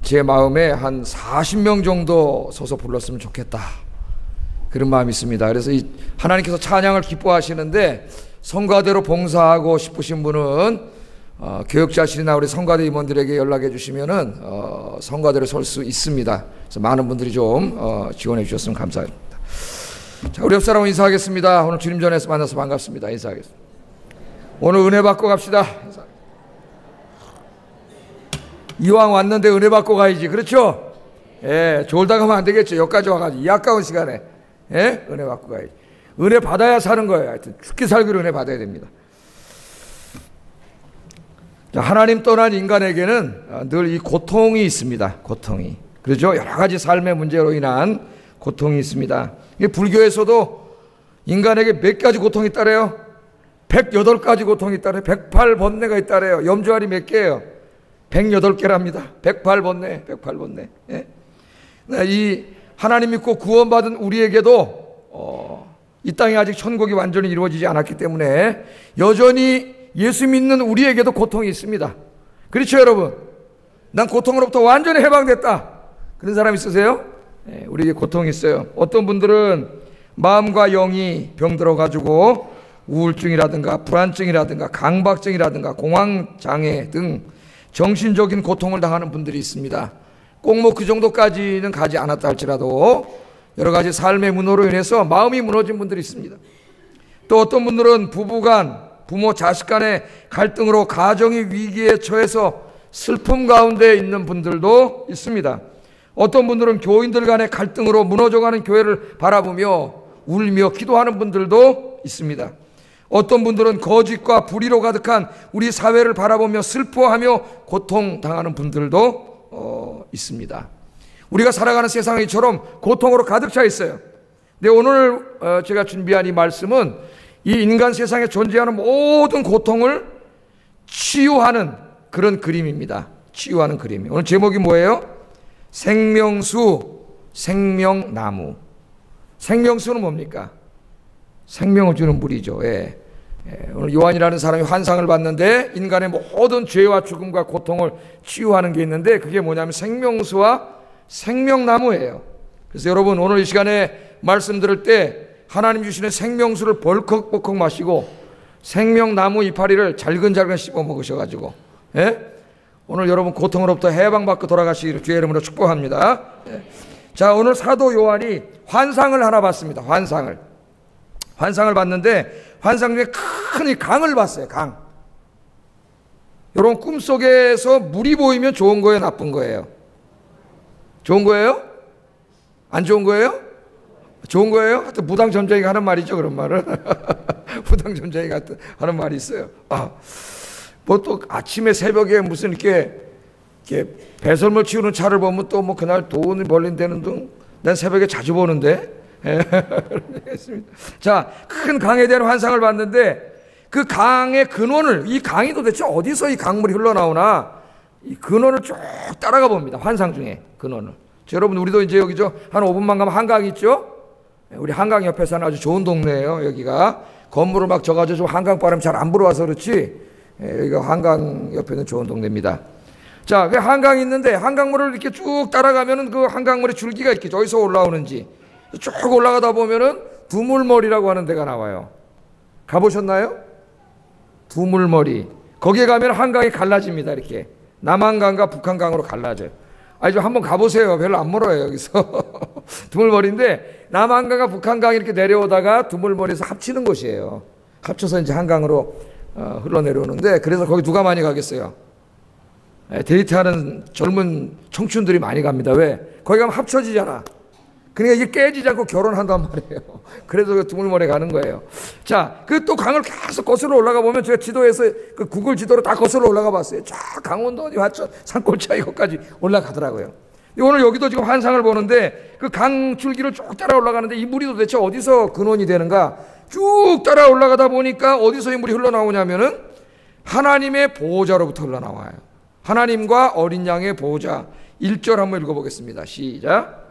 제 마음에 한 40명 정도 서서 불렀으면 좋겠다, 그런 마음이 있습니다. 그래서 하나님께서 찬양을 기뻐하시는데 성가대로 봉사하고 싶으신 분은 교역자실이나 우리 성가대 임원들에게 연락해 주시면은 성가대로 설 수 있습니다. 그래서 많은 분들이 좀 지원해 주셨으면 감사합니다. 자, 우리 옆 사람 인사하겠습니다. 오늘 주님 전에서 만나서 반갑습니다. 인사하겠습니다. 오늘 은혜 받고 갑시다. 이왕 왔는데 은혜 받고 가야지, 그렇죠? 예, 졸다 가면 안 되겠죠. 여기까지 와가지고 이 아까운 시간에, 예, 은혜 받고 가야지. 은혜 받아야 사는 거예요. 하여튼 죽기 살기로 은혜 받아야 됩니다. 자, 하나님 떠난 인간에게는 늘 이 고통이 있습니다. 고통이, 그렇죠? 여러 가지 삶의 문제로 인한 고통이 있습니다. 불교에서도 인간에게 몇 가지 고통이 있다래요? 108가지 고통이 있다래요. 108번뇌가 있다래요. 염주알이 몇 개예요? 108개랍니다. 108번뇌, 108번뇌. 예? 이 하나님 믿고 구원받은 우리에게도 이 땅에 아직 천국이 완전히 이루어지지 않았기 때문에 여전히 예수 믿는 우리에게도 고통이 있습니다. 그렇죠, 여러분? 난 고통으로부터 완전히 해방됐다, 그런 사람 있으세요? 네, 우리에게 고통이 있어요. 어떤 분들은 마음과 영이 병들어가지고 우울증이라든가 불안증이라든가 강박증이라든가 공황장애 등 정신적인 고통을 당하는 분들이 있습니다. 꼭 뭐 그 정도까지는 가지 않았다 할지라도 여러 가지 삶의 문호로 인해서 마음이 무너진 분들이 있습니다. 또 어떤 분들은 부부간, 부모 자식 간의 갈등으로 가정이 위기에 처해서 슬픔 가운데 있는 분들도 있습니다. 어떤 분들은 교인들 간의 갈등으로 무너져가는 교회를 바라보며 울며 기도하는 분들도 있습니다. 어떤 분들은 거짓과 불의로 가득한 우리 사회를 바라보며 슬퍼하며 고통당하는 분들도 있습니다. 우리가 살아가는 세상이처럼 고통으로 가득 차 있어요. 근데 오늘 제가 준비한 이 말씀은 이 인간 세상에 존재하는 모든 고통을 치유하는 그런 그림입니다. 치유하는 그림. 오늘 제목이 뭐예요? 생명수, 생명나무. 생명수는 뭡니까? 생명을 주는 물이죠. 예. 오늘 요한이라는 사람이 환상을 봤는데 인간의 모든 죄와 죽음과 고통을 치유하는 게 있는데 그게 뭐냐면 생명수와 생명나무예요. 그래서 여러분 오늘 이 시간에 말씀 들을 때 하나님 주시는 생명수를 벌컥벌컥 마시고 생명나무 이파리를 잘근잘근 씹어 먹으셔가지고, 예? 오늘 여러분 고통으로부터 해방받고 돌아가시기를 주의 이름으로 축복합니다. 예. 자, 오늘 사도 요한이 환상을 하나 봤습니다. 환상을 봤는데 환상 중에 큰 이 강을 봤어요. 강. 여러분 꿈속에서 물이 보이면 좋은 거예요, 나쁜 거예요? 좋은 거예요? 안 좋은 거예요? 좋은 거예요? 하여튼 무당점쟁이가 하는 말이죠, 그런 말은. 무당점쟁이가 하는 말이 있어요. 뭐 또 아침에 새벽에 무슨 이렇게 배설물 치우는 차를 보면 또 뭐 그날 돈이 벌린다는 등 난 새벽에 자주 보는데. 자, 큰 강에 대한 환상을 봤는데 그 강의 근원을, 이 강이 도대체 어디서 이 강물이 흘러나오나 이 근원을 쭉 따라가 봅니다. 환상 중에 근원을. 여러분 우리도 이제 여기죠, 한 5분만 가면 한강 있죠? 우리 한강 옆에 사는 아주 좋은 동네예요. 여기가 건물을 막 져가지고 좀 한강 바람이 잘 안 불어와서 그렇지, 여기가 한강 옆에는 좋은 동네입니다. 자, 그 한강이 있는데 한강물을 이렇게 쭉 따라가면은 그 한강물의 줄기가 이렇게 어디서 올라오는지 쭉 올라가다 보면은 두물머리라고 하는 데가 나와요. 가보셨나요? 두물머리. 거기에 가면 한강이 갈라집니다. 이렇게 남한강과 북한강으로 갈라져요. 좀 한번 가보세요. 별로 안 멀어요, 여기서. 두물머리인데 남한강과 북한강이 이렇게 내려오다가 두물머리에서 합치는 곳이에요. 합쳐서 이제 한강으로 흘러내려오는데, 그래서 거기 누가 많이 가겠어요? 데이트하는 젊은 청춘들이 많이 갑니다. 왜? 거기 가면 합쳐지잖아. 그러니까 이게 깨지지 않고 결혼한단 말이에요. 그래서 그 두물머리에 가는 거예요. 자, 그 또 강을 계속 거슬러 올라가 보면 제가 지도에서 그 구글 지도로 다 거슬러 올라가 봤어요. 쫙 강원도 어디 화천 산골짜기 거기까지 올라가더라고요. 오늘 여기도 지금 환상을 보는데 그 강 줄기를 쭉 따라 올라가는데 이 물이 도대체 어디서 근원이 되는가? 쭉 따라 올라가다 보니까 어디서 이 물이 흘러나오냐면은 하나님의 보호자로부터 흘러나와요. 하나님과 어린 양의 보호자. 1절 한번 읽어보겠습니다. 시작.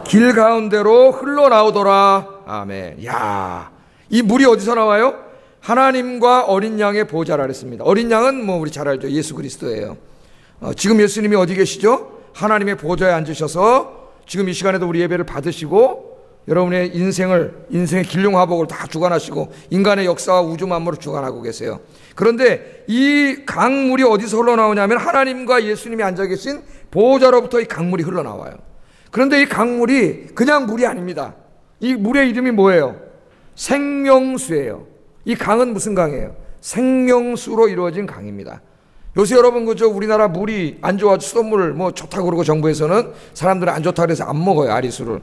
길 가운데로 흘러나오더라. 아멘. 야, 이 물이 어디서 나와요? 하나님과 어린 양의 보좌라 그랬습니다. 어린 양은 뭐 우리 잘 알죠. 예수 그리스도예요. 지금 예수님이 어디 계시죠? 하나님의 보좌에 앉으셔서 지금 이 시간에도 우리 예배를 받으시고 여러분의 인생의 길흉화복을 다 주관하시고 인간의 역사와 우주 만물을 주관하고 계세요. 그런데 이 강물이 어디서 흘러나오냐면 하나님과 예수님이 앉아 계신 보좌로부터 이 강물이 흘러나와요. 그런데 이 강물이 그냥 물이 아닙니다. 이 물의 이름이 뭐예요? 생명수예요. 이 강은 무슨 강이에요? 생명수로 이루어진 강입니다. 요새 여러분 그저 우리나라 물이 안 좋아 수돗물 뭐 좋다고 그러고 정부에서는 사람들은 안 좋다고 해서 안 먹어요. 아리수를.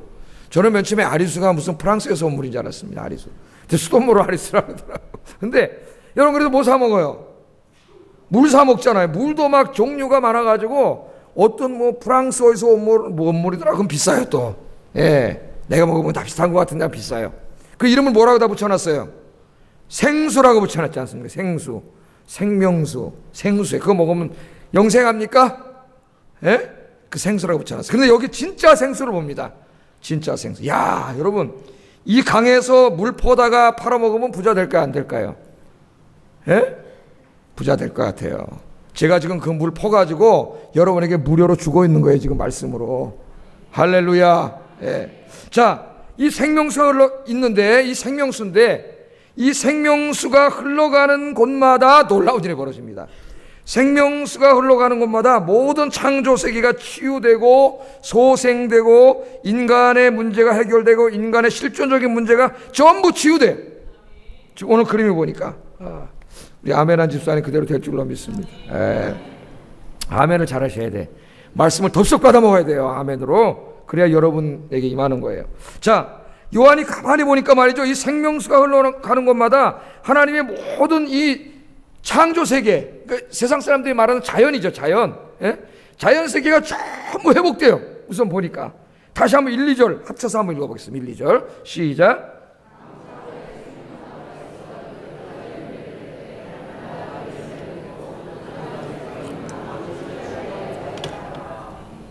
저는 맨 처음에 아리수가 무슨 프랑스에서 온 물인 줄 알았습니다. 아리수. 근데 수돗물로 아리수라고 하더라고요. 근데 여러분 그래도 뭐 사 먹어요? 물 사 먹잖아요. 물도 막 종류가 많아가지고 어떤 뭐 프랑스 어디서 온 물이더라. 그럼 비싸요 또. 예, 내가 먹으면 다 비슷한 것 같은데 비싸요. 그 이름을 뭐라고 다 붙여놨어요? 생수라고 붙여놨지 않습니까? 생수, 생명수, 생수에 그거 먹으면 영생합니까? 예? 그 생수라고 붙여놨어요. 근데 여기 진짜 생수를 봅니다. 진짜 생수. 야, 여러분 이 강에서 물 퍼다가 팔아먹으면 부자 될까요? 안 될까요? 예? 부자 될 것 같아요. 제가 지금 그 물 퍼가지고 여러분에게 무료로 주고 있는 거예요. 지금 말씀으로. 할렐루야. 예. 자, 이 생명수가 있는데 이 생명수인데 이 생명수가 흘러가는 곳마다 놀라운 일이 벌어집니다. 생명수가 흘러가는 곳마다 모든 창조 세계가 치유되고 소생되고 인간의 문제가 해결되고 인간의 실존적인 문제가 전부 치유돼. 지금 오늘 그림을 보니까 우리 아멘한 집사님 그대로 될 줄로 믿습니다. 아멘을 잘 하셔야 돼. 말씀을 덥석 받아 먹어야 돼요. 아멘으로. 그래야 여러분에게 임하는 거예요. 자, 요한이 가만히 보니까 말이죠. 이 생명수가 흘러가는 곳마다 하나님의 모든 이 창조 세계, 그러니까 세상 사람들이 말하는 자연이죠. 자연. 예? 자연 세계가 전부 회복돼요. 우선 보니까. 다시 한번 1, 2절 합쳐서 한번 읽어보겠습니다. 1, 2절 시작.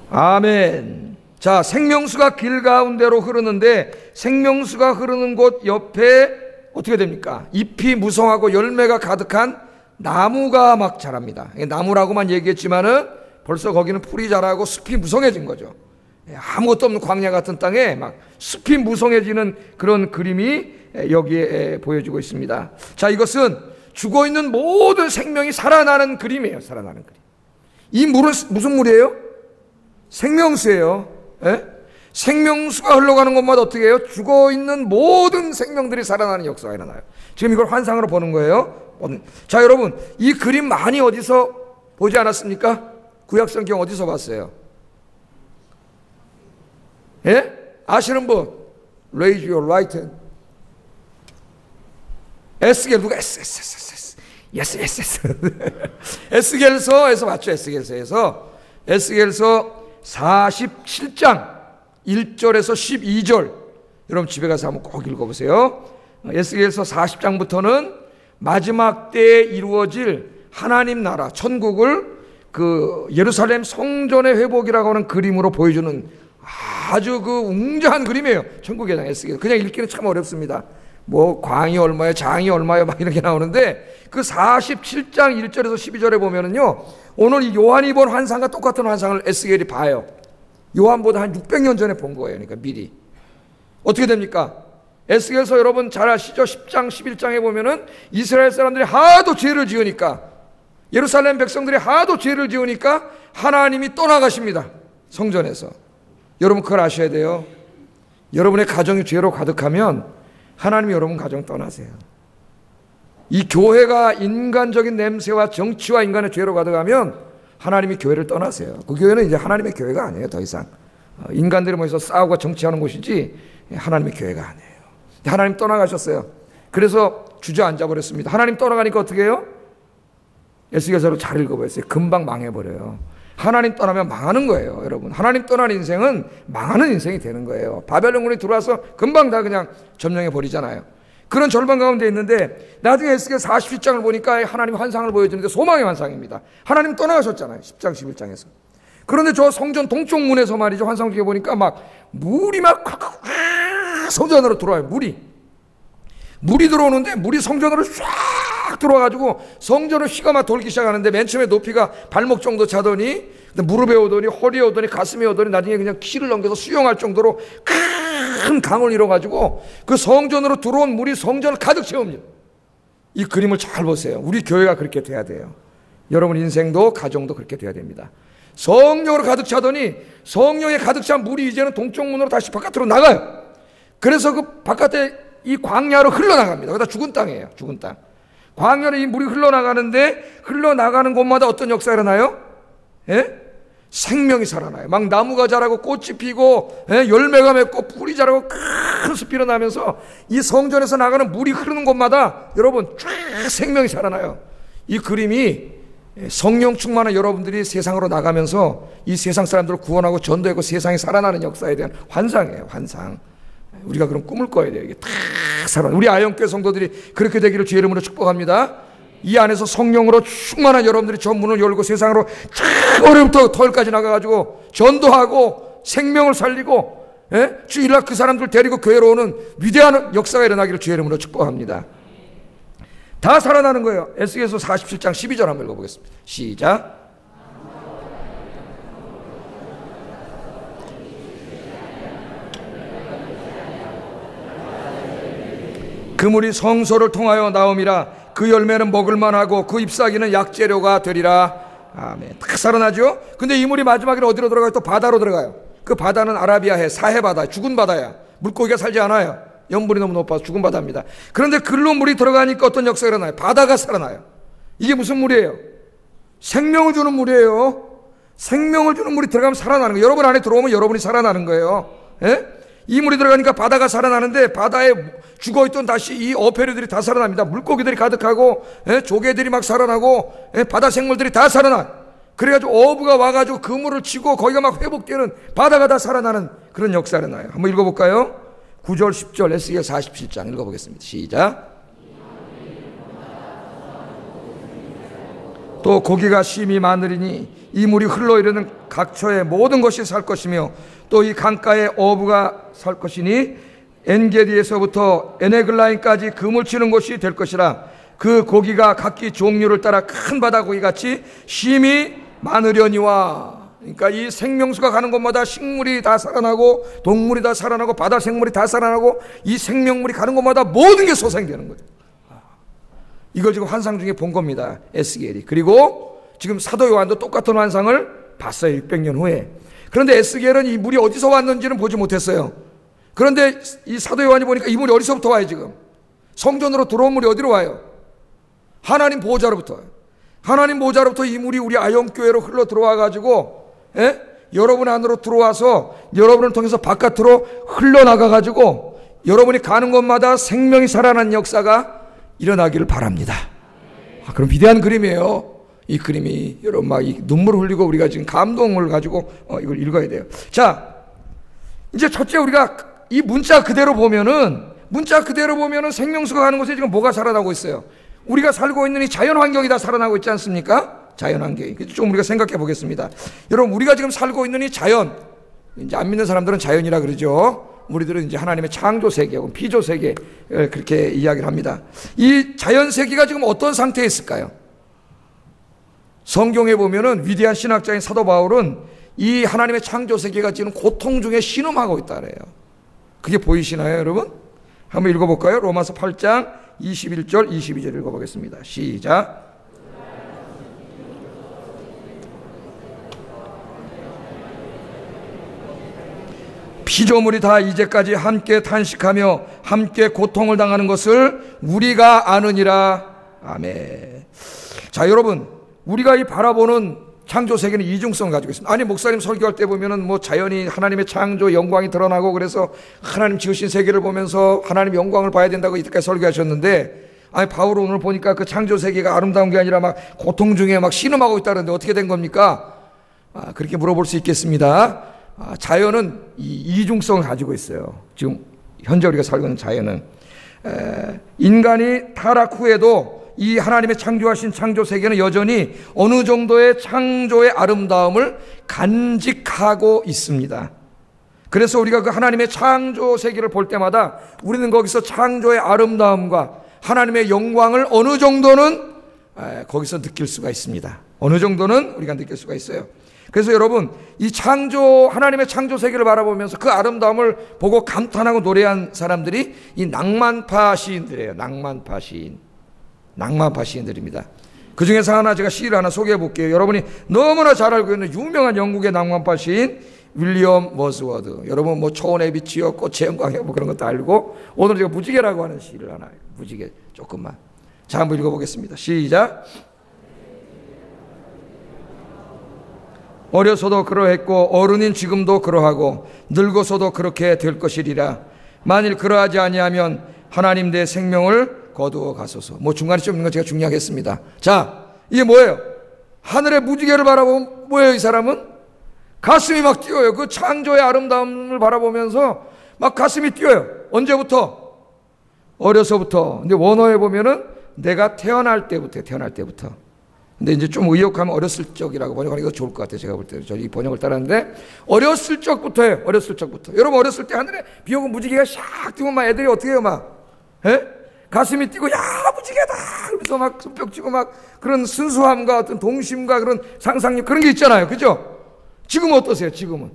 아멘. 자, 생명수가 길 가운데로 흐르는데 생명수가 흐르는 곳 옆에 어떻게 됩니까? 잎이 무성하고 열매가 가득한 나무가 막 자랍니다. 나무라고만 얘기했지만은 벌써 거기는 풀이 자라고 숲이 무성해진 거죠. 아무것도 없는 광야 같은 땅에 막 숲이 무성해지는 그런 그림이 여기에 보여지고 있습니다. 자, 이것은 죽어있는 모든 생명이 살아나는 그림이에요. 살아나는 그림. 이 물은 무슨 물이에요? 생명수예요. 예? 생명수가 흘러가는 곳마다 어떻게 해요? 죽어있는 모든 생명들이 살아나는 역사가 일어나요. 지금 이걸 환상으로 보는 거예요. 자, 여러분 이 그림 많이 어디서 보지 않았습니까? 구약성경 어디서 봤어요? 예? 아시는 분? Raise your right hand. 에스겔 누가 에스겔서에서 맞죠? 에스겔서 47장 1절에서 12절 여러분 집에 가서 한번 꼭 읽어보세요. 에스겔서 40장부터는 마지막 때에 이루어질 하나님 나라 천국을 그 예루살렘 성전의 회복이라고 하는 그림으로 보여주는 아주 그 웅장한 그림이에요. 천국의 장 에스겔. 그냥 읽기는 참 어렵습니다. 뭐 광이 얼마요 장이 얼마요 막 이렇게 나오는데 그 47장 1절에서 12절에 보면은요 오늘 이 요한이 본 환상과 똑같은 환상을 에스겔이 봐요. 요한보다 한 600년 전에 본 거예요. 그러니까 미리. 어떻게 됩니까? 에스겔서 여러분 잘 아시죠? 10장 11장에 보면은 이스라엘 사람들이 하도 죄를 지으니까 예루살렘 백성들이 하도 죄를 지으니까 하나님이 떠나가십니다. 성전에서. 여러분 그걸 아셔야 돼요. 여러분의 가정이 죄로 가득하면 하나님이 여러분 가정 떠나세요. 이 교회가 인간적인 냄새와 정치와 인간의 죄로 가득하면 하나님이 교회를 떠나세요. 그 교회는 이제 하나님의 교회가 아니에요. 더 이상 인간들이 모여서 싸우고 정치하는 곳이지 하나님의 교회가 아니에요. 하나님 떠나가셨어요. 그래서 주저앉아 버렸습니다. 하나님 떠나가니까 어떻게 해요? 에스겔서로 잘 읽어보세요. 금방 망해버려요. 하나님 떠나면 망하는 거예요. 여러분 하나님 떠난 인생은 망하는 인생이 되는 거예요. 바벨론군이 들어와서 금방 다 그냥 점령해 버리잖아요. 그런 절반 가운데 있는데 나중에 에스겔 40장을 보니까 하나님 환상을 보여주는데 소망의 환상입니다. 하나님 떠나가셨잖아요. 10장 11장에서. 그런데 저 성전 동쪽 문에서 말이죠. 환상 중에 보니까 막 물이 막 성전 안으로 들어와요. 물이. 물이 들어오는데 물이 성전으로 쫙 들어와가지고 성전을 휘가 막 돌기 시작하는데 맨 처음에 높이가 발목 정도 차더니 무릎에 오더니 허리에 오더니 가슴에 오더니 나중에 그냥 키를 넘겨서 수영할 정도로 큰 강을 이뤄가지고 그 성전으로 들어온 물이 성전을 가득 채웁니다. 이 그림을 잘 보세요. 우리 교회가 그렇게 돼야 돼요. 여러분 인생도 가정도 그렇게 돼야 됩니다. 성령으로 가득 차더니 성령에 가득 찬 물이 이제는 동쪽 문으로 다시 바깥으로 나가요. 그래서 그 바깥에 이 광야로 흘러나갑니다. 거기다 죽은 땅이에요. 죽은 땅. 광야로 이 물이 흘러나가는데 흘러나가는 곳마다 어떤 역사가 일어나요? 예? 생명이 살아나요. 막 나무가 자라고 꽃이 피고 열매가 맺고 풀이 자라고 큰 숲이 일어나면서 이 성전에서 나가는 물이 흐르는 곳마다 여러분 쫙 생명이 살아나요. 이 그림이 성령 충만한 여러분들이 세상으로 나가면서 이 세상 사람들을 구원하고 전도하고 세상이 살아나는 역사에 대한 환상이에요. 환상. 우리가 그런 꿈을 꿔야 돼요. 이게 다 살아나. 우리 아영교회 성도들이 그렇게 되기를 주의 이름으로 축복합니다. 이 안에서 성령으로 충만한 여러분들이 저 문을 열고 세상으로 쫙 어려부터 털까지 나가가지고 전도하고 생명을 살리고 주일날 그 사람들 데리고 교회로 오는 위대한 역사가 일어나기를 주의 이름으로 축복합니다. 다 살아나는 거예요. 에스겔서 47장 12절 한번 읽어보겠습니다. 시작. 그 물이 성소를 통하여 나옴이라. 그 열매는 먹을만 하고 그 잎사귀는 약재료가 되리라. 아멘. 다 살아나죠? 근데 이 물이 마지막에는 어디로 들어가요? 또 바다로 들어가요. 그 바다는 아라비아해, 사해바다, 죽은 바다야. 물고기가 살지 않아요. 염분이 너무 높아서 죽은 바다입니다. 그런데 글로 물이 들어가니까 어떤 역사가 일어나요? 바다가 살아나요. 이게 무슨 물이에요? 생명을 주는 물이에요. 생명을 주는 물이 들어가면 살아나는 거예요. 여러분 안에 들어오면 여러분이 살아나는 거예요. 이 물이 들어가니까 바다가 살아나는데 바다에 죽어있던 다시 이 어패류들이 다 살아납니다. 물고기들이 가득하고 조개들이 막 살아나고 바다 생물들이 다 살아나. 그래가지고 어부가 와가지고 그물을 치고 거기가 막 회복되는 바다가 다 살아나는 그런 역사가 나요. 한번 읽어볼까요? 9절 10절 에스겔 47장 읽어보겠습니다. 시작. 또 고기가 심히 많으리니 이 물이 흘러이르는 각처의 모든 것이 살 것이며 또 이 강가에 어부가 살 것이니 엔게디에서부터 에네글라인까지 그물 치는 곳이 될 것이라. 그 고기가 각기 종류를 따라 큰 바다고기 같이 심히 많으려니와. 그러니까 이 생명수가 가는 곳마다 식물이 다 살아나고 동물이 다 살아나고 바다 생물이 다 살아나고 이 생명물이 가는 곳마다 모든 게 소생되는 거예요. 이걸 지금 환상 중에 본 겁니다. 에스겔이. 그리고 지금 사도 요한도 똑같은 환상을 봤어요. 600년 후에. 그런데 에스겔은 이 물이 어디서 왔는지는 보지 못했어요. 그런데 이 사도 요한이 보니까 이 물이 어디서부터 와요? 지금 성전으로 들어온 물이 어디로 와요? 하나님 보호자로부터 와요. 하나님 보호자로부터 이 물이 우리 아영교회로 흘러 들어와 가지고 여러분 안으로 들어와서 여러분을 통해서 바깥으로 흘러나가 가지고 여러분이 가는 곳마다 생명이 살아나는 역사가 일어나기를 바랍니다. 그럼 위대한 그림이에요. 이 그림이 여러분 막 눈물을 흘리고 우리가 지금 감동을 가지고 이걸 읽어야 돼요. 자, 이제 첫째 우리가 이 문자 그대로 보면은 생명수가 가는 곳에 지금 뭐가 살아나고 있어요? 우리가 살고 있는 이 자연 환경이 다 살아나고 있지 않습니까? 자연 환경이. 좀 우리가 생각해 보겠습니다. 여러분 우리가 지금 살고 있는 이 자연, 이제 안 믿는 사람들은 자연이라 그러죠. 우리들은 이제 하나님의 창조 세계, 피조 세계 그렇게 이야기를 합니다. 이 자연 세계가 지금 어떤 상태에 있을까요? 성경에 보면은 위대한 신학자인 사도 바울은 이 하나님의 창조 세계가 지금 고통 중에 신음하고 있다래요. 그게 보이시나요, 여러분? 한번 읽어볼까요? 로마서 8장 21절, 22절 읽어보겠습니다. 시작. 피조물이 다 이제까지 함께 탄식하며 함께 고통을 당하는 것을 우리가 아느니라. 아멘. 자, 여러분, 우리가 이 바라보는 창조 세계는 이중성을 가지고 있습니다. 아니, 목사님 설교할 때 보면은 뭐 자연이 하나님의 창조 영광이 드러나고 그래서 하나님 지으신 세계를 보면서 하나님 영광을 봐야 된다고 이때까지 설교하셨는데, 아니, 바울 오늘 보니까 그 창조 세계가 아름다운 게 아니라 막 고통 중에 막 신음하고 있다는데 어떻게 된 겁니까? 그렇게 물어볼 수 있겠습니다. 자연은 이 이중성을 가지고 있어요. 지금 현재 우리가 살고 있는 자연은 인간이 타락 후에도 이 하나님의 창조하신 창조 세계는 여전히 어느 정도의 창조의 아름다움을 간직하고 있습니다. 그래서 우리가 그 하나님의 창조 세계를 볼 때마다 우리는 거기서 창조의 아름다움과 하나님의 영광을 어느 정도는 거기서 느낄 수가 있습니다. 어느 정도는 우리가 느낄 수가 있어요. 그래서 여러분, 이 하나님의 창조 세계를 바라보면서 그 아름다움을 보고 감탄하고 노래한 사람들이 이 낭만파 시인들이에요. 낭만파 시인들입니다. 그 중에서 하나 제가 시를 하나 소개해 볼게요. 여러분이 너무나 잘 알고 있는 유명한 영국의 낭만파 시인 윌리엄 워즈워드. 여러분 뭐 초원의 빛이요 꽃의 영광이요 뭐 그런 것도 알고, 오늘 제가 무지개라고 하는 시를 하나, 무지개 조금만 자 한번 읽어보겠습니다. 시작. 어려서도 그러했고 어른인 지금도 그러하고 늙어서도 그렇게 될 것이리라. 만일 그러하지 아니하면 하나님 내 생명을 거두어 가소서. 뭐 중간에 좀 있는 거 제가 중요하겠습니다. 자, 이게 뭐예요? 하늘의 무지개를 바라보면 뭐예요? 이 사람은 가슴이 막 뛰어요. 그 창조의 아름다움을 바라보면서 막 가슴이 뛰어요. 언제부터? 어려서부터. 근데 원어에 보면은 내가 태어날 때부터. 근데 이제 좀 의역하면 어렸을 적이라고 번역하는 게 더 좋을 것 같아요. 제가 볼 때. 저 이 번역을 따랐는데, 어렸을 적부터예요. 어렸을 적부터. 여러분, 어렸을 때 하늘에 비 오고 무지개가 샥 뛰면 막 애들이 어떻게 해요? 막. 가슴이 뛰고, 야, 무지개다! 그러면서 막 손뼉 치고 막 그런 순수함과 어떤 동심과 그런 상상력 그런 게 있잖아요. 그죠? 지금은 어떠세요? 지금은.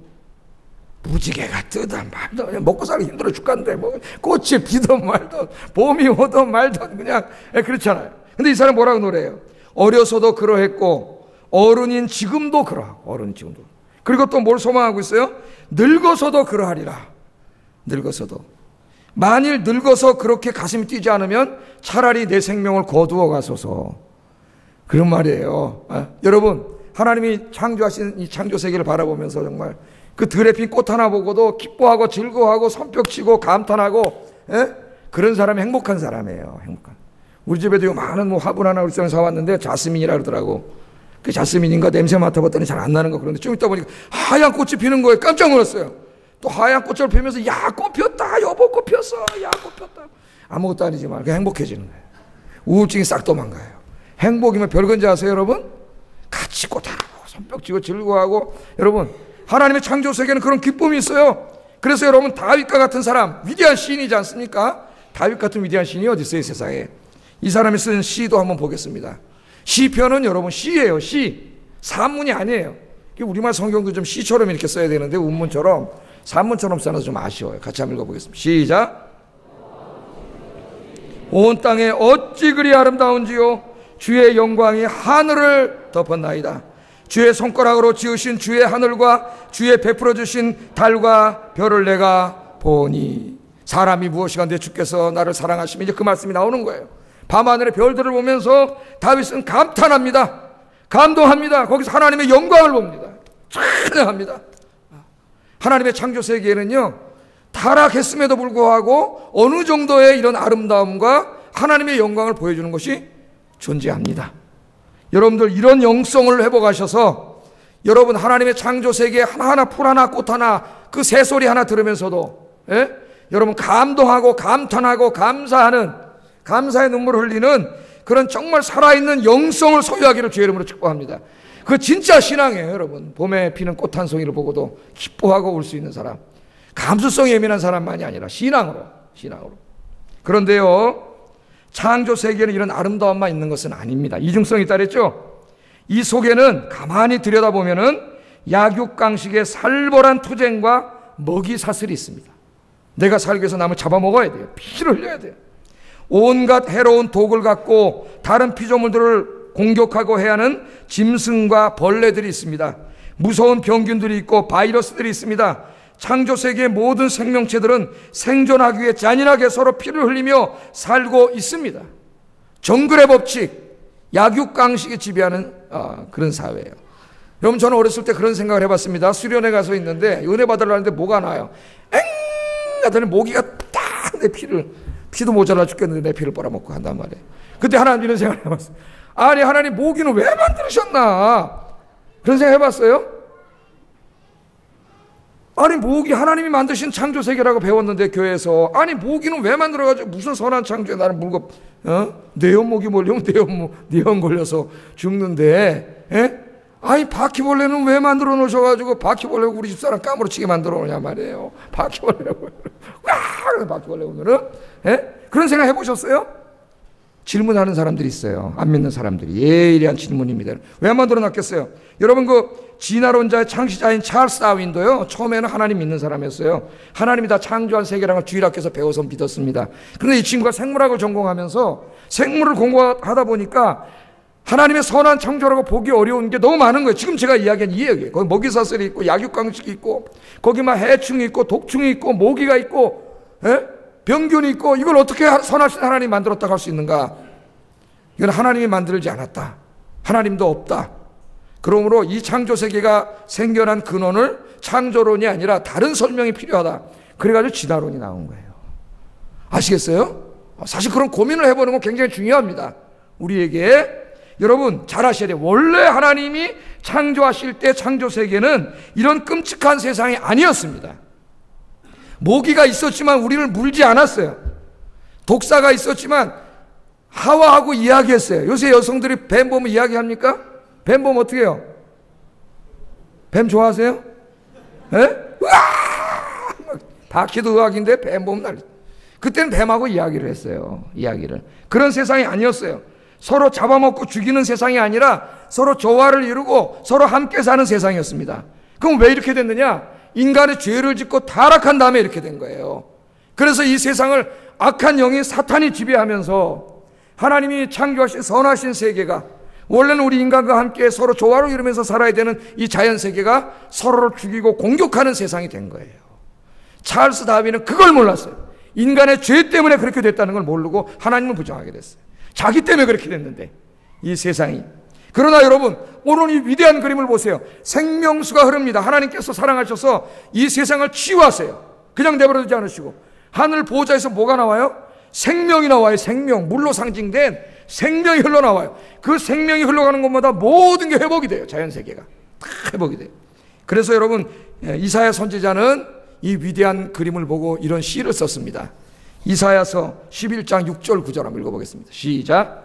무지개가 뜨든 말든 그냥 먹고 살기 힘들어 죽겠는데 뭐 꽃이 피든 말든 봄이 오든 말든 그냥 그렇잖아요. 근데 이 사람 뭐라고 노래해요? 어려서도 그러했고 어른인 지금도 그러하고, 어른인 지금도. 그리고 또 뭘 소망하고 있어요? 늙어서도 그러하리라. 늙어서도. 만일 늙어서 그렇게 가슴이 뛰지 않으면 차라리 내 생명을 거두어 가소서. 그런 말이에요. 여러분, 하나님이 창조하신 이 창조 세계를 바라보면서 정말 그 들에 핀 꽃 하나 보고도 기뻐하고 즐거워하고 손뼉치고 감탄하고, 그런 사람이 행복한 사람이에요. 행복한. 우리 집에도 많은 뭐 화분 하나 우리 사람 사왔는데 자스민이라 그러더라고. 그 자스민인가 냄새 맡아봤더니 잘 안 나는 거. 그런데 좀 있다 보니까 하얀 꽃이 피는 거예요. 깜짝 놀랐어요. 또 하얀 꽃을 피면서 야, 꽃 폈다. 여보, 꽃 폈어. 야, 꽃 폈다. 아무것도 아니지만 그냥 행복해지는 거예요. 우울증이 싹 도망가요. 행복이면 별건지 아세요, 여러분? 같이 꽃하고 손뼉치고 즐거워하고. 여러분, 하나님의 창조 세계는 그런 기쁨이 있어요. 그래서 여러분, 다윗과 같은 사람, 위대한 시인이지 않습니까? 다윗 같은 위대한 시인이 어디 있어요, 이 세상에? 이 사람이 쓴 시도 한번 보겠습니다. 시편은 여러분 시예요. 시. 산문이 아니에요. 우리말 성경도 좀 시처럼 이렇게 써야 되는데 운문처럼 산문처럼 써서 좀 아쉬워요. 같이 한번 읽어보겠습니다. 시작. 온 땅에 어찌 그리 아름다운지요, 주의 영광이 하늘을 덮었나이다. 주의 손가락으로 지으신 주의 하늘과 주의 베풀어 주신 달과 별을 내가 보니. 사람이 무엇이간데 주께서 나를 사랑하시면, 이제 그 말씀이 나오는 거예요. 밤하늘의 별들을 보면서 다윗은 감탄합니다. 감동합니다. 거기서 하나님의 영광을 봅니다. 찬양합니다. 하나님의 창조 세계에는요, 타락했음에도 불구하고 어느 정도의 이런 아름다움과 하나님의 영광을 보여주는 것이 존재합니다. 여러분들 이런 영성을 회복하셔서 여러분 하나님의 창조 세계 하나하나 풀 하나 꽃 하나 그 새소리 하나 들으면서도 여러분 감동하고 감탄하고 감사하는, 감사의 눈물을 흘리는 그런 정말 살아있는 영성을 소유하기를 주의 이름으로 축복합니다. 그 진짜 신앙이에요. 여러분, 봄에 피는 꽃 한 송이를 보고도 기뻐하고 울 수 있는 사람, 감수성이 예민한 사람만이 아니라 신앙으로. 그런데요, 창조 세계는 이런 아름다움만 있는 것은 아닙니다. 이중성이 있다 그랬죠? 이 속에는 가만히 들여다보면은 약육강식의 살벌한 투쟁과 먹이 사슬이 있습니다. 내가 살기 위해서 남을 잡아먹어야 돼요. 피를 흘려야 돼요. 온갖 해로운 독을 갖고 다른 피조물들을 공격하고 해야 하는 짐승과 벌레들이 있습니다. 무서운 병균들이 있고 바이러스들이 있습니다. 창조 세계의 모든 생명체들은 생존하기 위해 잔인하게 서로 피를 흘리며 살고 있습니다. 정글의 법칙, 약육강식이 지배하는 그런 사회예요. 여러분, 저는 어렸을 때 그런 생각을 해봤습니다. 수련회 가서 있는데 은혜 받으려고 하는데 뭐가 나요? 엥! 하더니 모기가 딱 내 피도 모자라 죽겠는데 내 피를 빨아먹고 한단 말이에요. 그때 하나님 이런 생각을 해봤어요. 아니, 하나님 모기는 왜 만드셨나? 그런 생각 해봤어요? 아니, 모기 하나님이 만드신 창조 세계라고 배웠는데 교회에서, 아니 모기는 왜 만들어가지고 무슨 선한 창조에 나를 물고 뇌염 모기 몰려면 뇌염 걸려서 죽는데, 아니 바퀴벌레는 왜 만들어 놓으셔가지고 바퀴벌레 우리 집사람 까무러치게 만들어 놓냐 말이에요. 바퀴벌레라고. 와! 바퀴벌레 오면은 그런 생각 해보셨어요? 질문하는 사람들이 있어요. 안 믿는 사람들이. 예리한 질문입니다. 왜 안 만들어 놨겠어요? 여러분 그 진화론자의 창시자인 찰스 다윈도요, 처음에는 하나님 믿는 사람이었어요. 하나님이 다 창조한 세계라는 걸 주일학교에서 배워서 믿었습니다. 그런데 이 친구가 생물학을 전공하면서 생물을 공부하다 보니까 하나님의 선한 창조라고 보기 어려운 게 너무 많은 거예요. 지금 제가 이야기한 이 얘기예요. 거기 먹이사슬이 있고 약육강식이 있고 거기 막 해충이 있고 독충이 있고 모기가 있고 병균이 있고 이걸 어떻게 선하신 하나님이 만들었다고 할 수 있는가? 이건 하나님이 만들지 않았다. 하나님도 없다. 그러므로 이 창조 세계가 생겨난 근원을 창조론이 아니라 다른 설명이 필요하다. 그래가지고 진화론이 나온 거예요. 아시겠어요? 사실 그런 고민을 해보는 건 굉장히 중요합니다. 우리에게. 여러분 잘 아셔야 돼요. 원래 하나님이 창조하실 때 창조 세계는 이런 끔찍한 세상이 아니었습니다. 모기가 있었지만 우리를 물지 않았어요. 독사가 있었지만 하와하고 이야기했어요. 요새 여성들이 뱀 보면 이야기합니까? 뱀 보면 어떻게 해요? 뱀 좋아하세요? 으아! 바퀴도 의학인데 뱀 보면 난리. 그때는 뱀하고 이야기를 했어요. 이야기를. 그런 세상이 아니었어요. 서로 잡아먹고 죽이는 세상이 아니라 서로 조화를 이루고 서로 함께 사는 세상이었습니다. 그럼 왜 이렇게 됐느냐? 인간의 죄를 짓고 타락한 다음에 이렇게 된 거예요. 그래서 이 세상을 악한 영이 사탄이 지배하면서 하나님이 창조하신 선하신 세계가 원래는 우리 인간과 함께 서로 조화를 이루면서 살아야 되는 이 자연 세계가 서로를 죽이고 공격하는 세상이 된 거예요. 찰스 다윈은 그걸 몰랐어요. 인간의 죄 때문에 그렇게 됐다는 걸 모르고 하나님을 부정하게 됐어요. 자기 때문에 그렇게 됐는데 이 세상이. 그러나 여러분 오늘 이 위대한 그림을 보세요. 생명수가 흐릅니다. 하나님께서 사랑하셔서 이 세상을 치유하세요. 그냥 내버려두지 않으시고 하늘 보호자에서 뭐가 나와요? 생명이 나와요. 생명. 물로 상징된 생명이 흘러나와요. 그 생명이 흘러가는 곳마다 모든 게 회복이 돼요. 자연세계가 다 회복이 돼요. 그래서 여러분 이사야 선지자는 이 위대한 그림을 보고 이런 시를 썼습니다. 이사야서 11장 6절 9절 한번 읽어보겠습니다. 시작.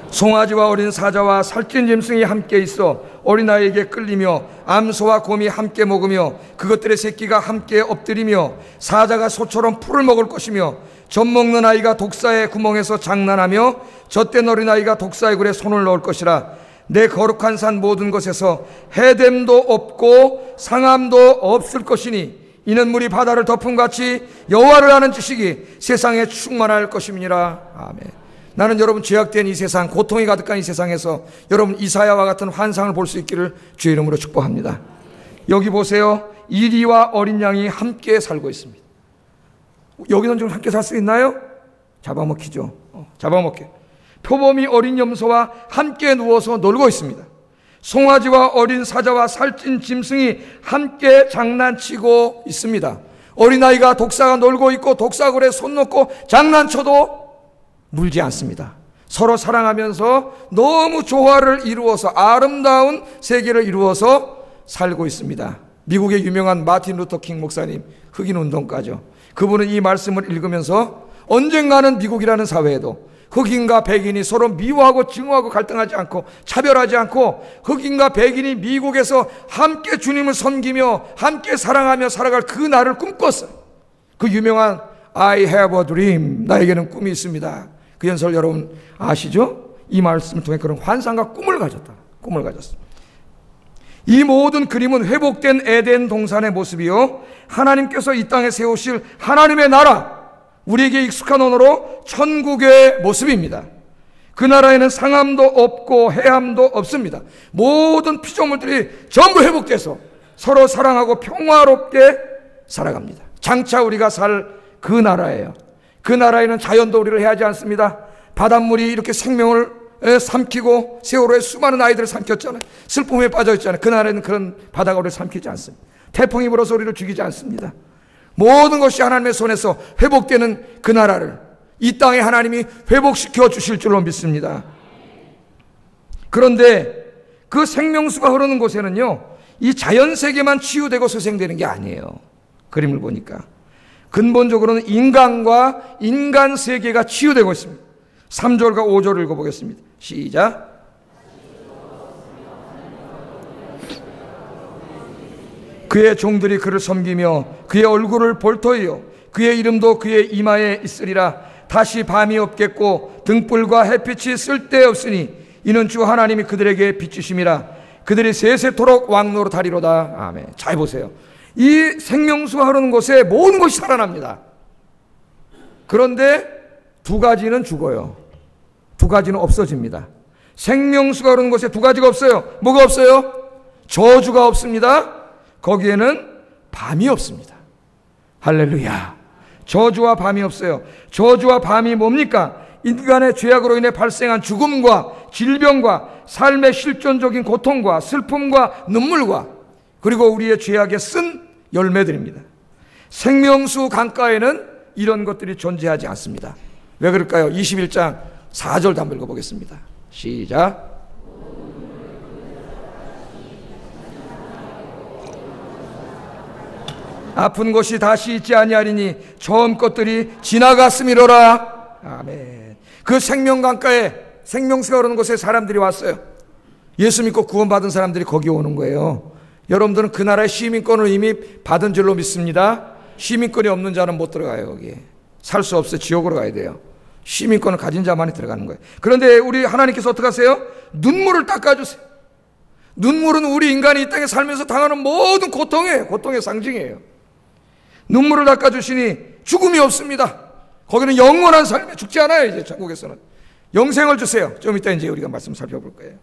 송아지와 어린 사자와 살찐 짐승이 함께 있어 어린아이에게 끌리며 암소와 곰이 함께 먹으며 그것들의 새끼가 함께 엎드리며 사자가 소처럼 풀을 먹을 것이며 젖 먹는 아이가 독사의 구멍에서 장난하며 젖된 어린아이가 독사의 굴에 손을 넣을 것이라. 내 거룩한 산 모든 것에서 해됨도 없고 상함도 없을 것이니 이는 물이 바다를 덮음같이 여호와를 아는 지식이 세상에 충만할 것임이니라. 아멘. 나는 여러분 죄악된 이 세상, 고통이 가득한 이 세상에서 여러분 이사야와 같은 환상을 볼 수 있기를 주의 이름으로 축복합니다. 여기 보세요. 이리와 어린 양이 함께 살고 있습니다. 여기는 좀 함께 살 수 있나요? 잡아먹히죠. 잡아먹게. 표범이 어린 염소와 함께 누워서 놀고 있습니다. 송아지와 어린 사자와 살찐 짐승이 함께 장난치고 있습니다. 어린아이가 독사가 놀고 있고 독사굴에 손 놓고 장난쳐도 물지 않습니다. 서로 사랑하면서 너무 조화를 이루어서 아름다운 세계를 이루어서 살고 있습니다. 미국의 유명한 마틴 루터 킹 목사님, 흑인 운동가죠. 그분은 이 말씀을 읽으면서 언젠가는 미국이라는 사회에도 흑인과 백인이 서로 미워하고 증오하고 갈등하지 않고 차별하지 않고 흑인과 백인이 미국에서 함께 주님을 섬기며 함께 사랑하며 살아갈 그 날을 꿈꿨어요. 그 유명한 I have a dream, 나에게는 꿈이 있습니다. 그 연설 여러분 아시죠? 이 말씀을 통해 그런 환상과 꿈을 가졌다. 꿈을 가졌습니다. 이 모든 그림은 회복된 에덴 동산의 모습이요, 하나님께서 이 땅에 세우실 하나님의 나라, 우리에게 익숙한 언어로 천국의 모습입니다. 그 나라에는 상함도 없고 해함도 없습니다. 모든 피조물들이 전부 회복돼서 서로 사랑하고 평화롭게 살아갑니다. 장차 우리가 살 그 나라예요. 그 나라에는 자연도 우리를 해하지 않습니다. 바닷물이 이렇게 생명을 삼키고 세월호에 수많은 아이들을 삼켰잖아요. 슬픔에 빠져있잖아요. 그 나라에는 그런 바다가 우리를 삼키지 않습니다. 태풍이 불어서 우리를 죽이지 않습니다. 모든 것이 하나님의 손에서 회복되는 그 나라를 이 땅에 하나님이 회복시켜 주실 줄로 믿습니다. 그런데 그 생명수가 흐르는 곳에는요, 이 자연세계만 치유되고 소생되는 게 아니에요. 그림을 보니까 근본적으로는 인간과 인간 세계가 치유되고 있습니다. 3절과 5절을 읽어보겠습니다. 시작. 그의 종들이 그를 섬기며 그의 얼굴을 볼 터이요 그의 이름도 그의 이마에 있으리라. 다시 밤이 없겠고 등불과 햇빛이 쓸데없으니 이는 주 하나님이 그들에게 비추심이라. 그들이 세세토록 왕노로 다리로다. 아멘. 잘 보세요. 이 생명수가 흐르는 곳에 모든 것이 살아납니다. 그런데 두 가지는 죽어요. 두 가지는 없어집니다. 생명수가 흐르는 곳에 두 가지가 없어요. 뭐가 없어요? 저주가 없습니다. 거기에는 밤이 없습니다. 할렐루야. 저주와 밤이 없어요. 저주와 밤이 뭡니까? 인간의 죄악으로 인해 발생한 죽음과 질병과 삶의 실존적인 고통과 슬픔과 눈물과 그리고 우리의 죄악에 쓴 열매들입니다. 생명수 강가에는 이런 것들이 존재하지 않습니다. 왜 그럴까요? 21장 4절도 한번 읽어보겠습니다. 시작. 아픈 곳이 다시 있지 아니하리니 처음 것들이 지나갔음이로라. 아멘. 그 생명강가에 생명수가 흐르는 곳에 사람들이 왔어요. 예수 믿고 구원받은 사람들이 거기 오는 거예요. 여러분들은 그 나라의 시민권을 이미 받은 줄로 믿습니다. 시민권이 없는 자는 못 들어가요. 거기에 살 수 없어요. 지옥으로 가야 돼요. 시민권을 가진 자만이 들어가는 거예요. 그런데 우리 하나님께서 어떻게 하세요? 눈물을 닦아주세요. 눈물은 우리 인간이 이 땅에 살면서 당하는 모든 고통이에요. 고통의 상징이에요. 눈물을 닦아주시니 죽음이 없습니다. 거기는 영원한 삶에 죽지 않아요. 이제 천국에서는 영생을 주세요. 좀 이따 이제 우리가 말씀 살펴볼 거예요.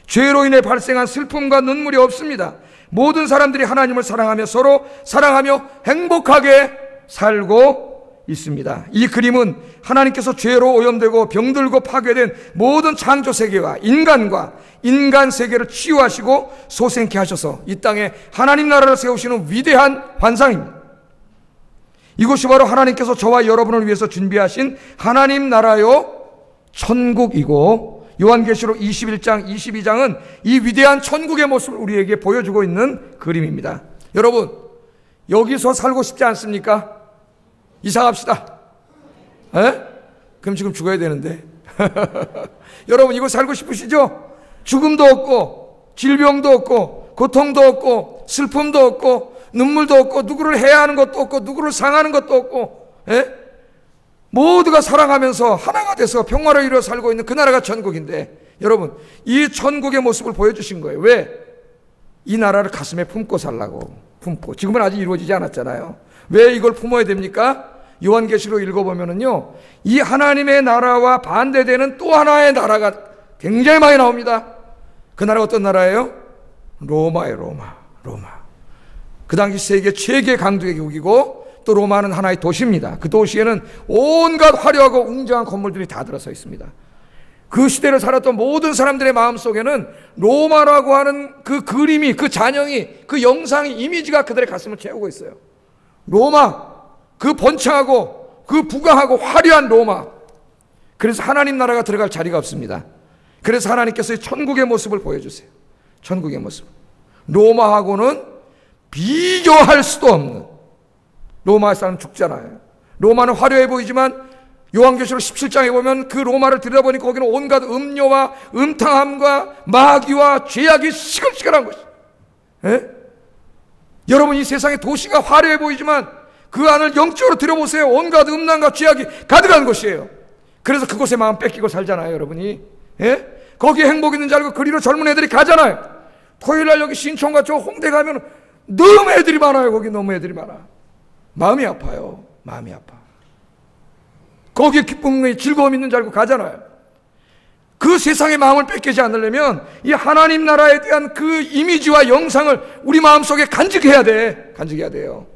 죄로 인해 발생한 슬픔과 눈물이 없습니다. 모든 사람들이 하나님을 사랑하며 서로 사랑하며 행복하게 살고 있습니다. 이 그림은 하나님께서 죄로 오염되고 병들고 파괴된 모든 창조 세계와 인간과 인간 세계를 치유하시고 소생케 하셔서 이 땅에 하나님 나라를 세우시는 위대한 환상입니다. 이곳이 바로 하나님께서 저와 여러분을 위해서 준비하신 하나님 나라요 천국이고, 요한계시록 21장 22장은 이 위대한 천국의 모습을 우리에게 보여주고 있는 그림입니다. 여러분, 여기서 살고 싶지 않습니까? 이사갑시다. 에? 그럼 지금 죽어야 되는데. 여러분, 이거 살고 싶으시죠? 죽음도 없고 질병도 없고 고통도 없고 슬픔도 없고 눈물도 없고 누구를 해하는 것도 없고 누구를 상하는 것도 없고, 에? 모두가 사랑하면서 하나가 돼서 평화를 이루어 살고 있는 그 나라가 천국인데, 여러분, 이 천국의 모습을 보여주신 거예요. 왜? 이 나라를 가슴에 품고 살라고. 품고. 지금은 아직 이루어지지 않았잖아요. 왜 이걸 품어야 됩니까? 요한계시록 읽어보면은요, 이 하나님의 나라와 반대되는 또 하나의 나라가 굉장히 많이 나옵니다. 그 나라가 어떤 나라예요? 로마예요. 로마. 그 당시 세계 최대 강대국이고 또 로마는 하나의 도시입니다. 그 도시에는 온갖 화려하고 웅장한 건물들이 다 들어서 있습니다. 그 시대를 살았던 모든 사람들의 마음속에는 로마라고 하는 그 그림이, 그 잔영이, 그 영상이, 이미지가 그들의 가슴을 채우고 있어요. 로마, 그 번창하고 그 부강하고 화려한 로마. 그래서 하나님 나라가 들어갈 자리가 없습니다. 그래서 하나님께서 천국의 모습을 보여주세요. 천국의 모습. 로마하고는 비교할 수도 없는. 로마 사람 죽잖아요. 로마는 화려해 보이지만 요한계시록 17장에 보면 그 로마를 들여다보니 거기는 온갖 음료와 음탕함과 마귀와 죄악이 시끌시끌한 것이. 에? 여러분, 이 세상의 도시가 화려해 보이지만 그 안을 영적으로 들여보세요. 온갖 음란과 죄악이 가득한 곳이에요. 그래서 그곳에 마음 뺏기고 살잖아요, 여러분이. 에? 거기에 행복 있는 줄 알고 그리로 젊은 애들이 가잖아요. 토요일날 여기 신촌과 저 홍대 가면 너무 애들이 많아요. 거기 너무 애들이 많아. 마음이 아파요. 마음이 아파. 거기에 기쁨이 즐거움이 있는 줄 알고 가잖아요. 그 세상의 마음을 뺏기지 않으려면 이 하나님 나라에 대한 그 이미지와 영상을 우리 마음속에 간직해야 돼. 간직해야 돼요.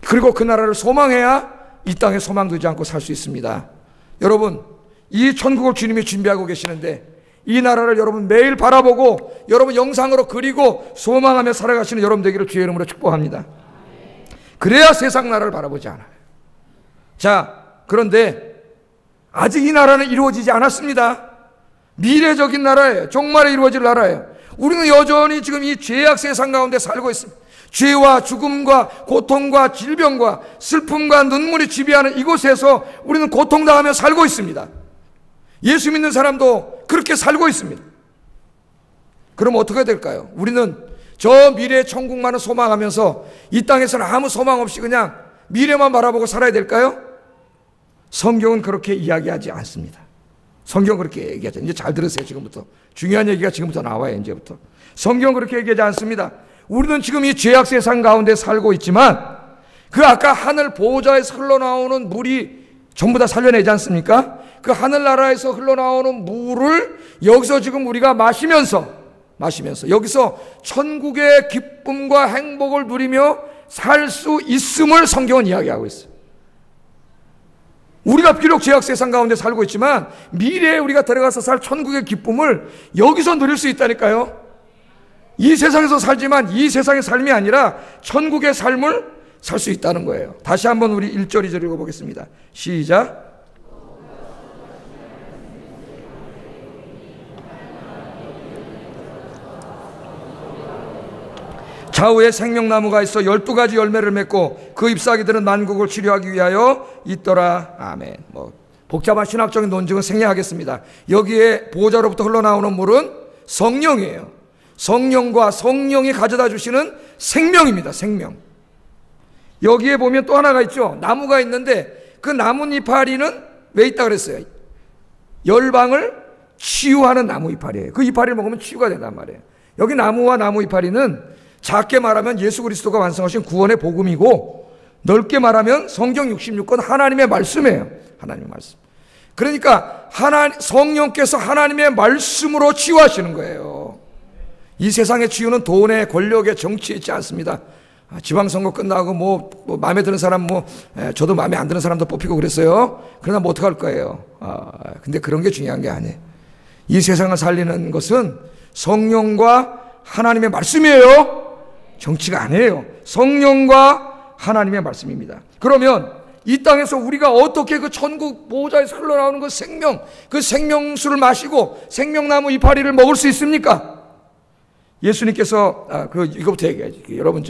그리고 그 나라를 소망해야 이 땅에 소망 두지 않고 살 수 있습니다. 여러분, 이 천국을 주님이 준비하고 계시는데 이 나라를 여러분 매일 바라보고 여러분 영상으로 그리고 소망하며 살아가시는 여러분 되기를 주의 이름으로 축복합니다. 그래야 세상 나라를 바라보지 않아요. 자, 그런데 아직 이 나라는 이루어지지 않았습니다. 미래적인 나라예요. 종말에 이루어질 나라예요. 우리는 여전히 지금 이 죄악 세상 가운데 살고 있습니다. 죄와 죽음과 고통과 질병과 슬픔과 눈물이 지배하는 이곳에서 우리는 고통당하며 살고 있습니다. 예수 믿는 사람도 그렇게 살고 있습니다. 그럼 어떻게 될까요? 우리는 저 미래의 천국만을 소망하면서 이 땅에서는 아무 소망 없이 그냥 미래만 바라보고 살아야 될까요? 성경은 그렇게 이야기하지 않습니다. 성경은 그렇게 얘기하죠. 이제 잘 들으세요. 지금부터 중요한 얘기가 지금부터 나와요. 이제부터 성경은 그렇게 얘기하지 않습니다. 우리는 지금 이 죄악 세상 가운데 살고 있지만 그 아까 하늘 보호자에서 흘러나오는 물이 전부 다 살려내지 않습니까? 그 하늘나라에서 흘러나오는 물을 여기서 지금 우리가 마시면서 여기서 천국의 기쁨과 행복을 누리며 살 수 있음을 성경은 이야기하고 있어요. 우리가 비록 죄악 세상 가운데 살고 있지만 미래에 우리가 들어가서 살 천국의 기쁨을 여기서 누릴 수 있다니까요. 이 세상에서 살지만 이 세상의 삶이 아니라 천국의 삶을 살 수 있다는 거예요. 다시 한번 우리 1절 2절 읽어보겠습니다. 시작. 좌우에 생명나무가 있어 12가지 열매를 맺고 그 잎사귀들은 만국을 치료하기 위하여 있더라. 아멘. 복잡한 신학적인 논증은 생략하겠습니다. 여기에 보호자로부터 흘러나오는 물은 성령이에요. 성령과 성령이 가져다 주시는 생명입니다. 생명. 여기에 보면 또 하나가 있죠. 나무가 있는데 그 나무 이파리는 왜 있다 그랬어요? 열방을 치유하는 나무 이파리예요. 그 이파리를 먹으면 치유가 된단 말이에요. 여기 나무와 나무 이파리는 작게 말하면 예수 그리스도가 완성하신 구원의 복음이고 넓게 말하면 성경 66권 하나님의 말씀이에요. 하나님의 말씀. 그러니까 성령께서 하나님의 말씀으로 치유하시는 거예요. 이 세상의 치유는 돈에 권력에 정치에 있지 않습니다. 지방선거 끝나고 마음에 드는 사람 저도 마음에 안 드는 사람도 뽑히고 그랬어요. 그러나 어떡할 거예요. 근데 그런 게 중요한 게 아니에요. 이 세상을 살리는 것은 성령과 하나님의 말씀이에요. 정치가 아니에요. 성령과 하나님의 말씀입니다. 그러면 이 땅에서 우리가 어떻게 그 천국 보호자에서 흘러나오는 그 생명수를 마시고 생명나무 이파리를 먹을 수 있습니까? 예수님께서 이거부터 얘기해야지. 여러분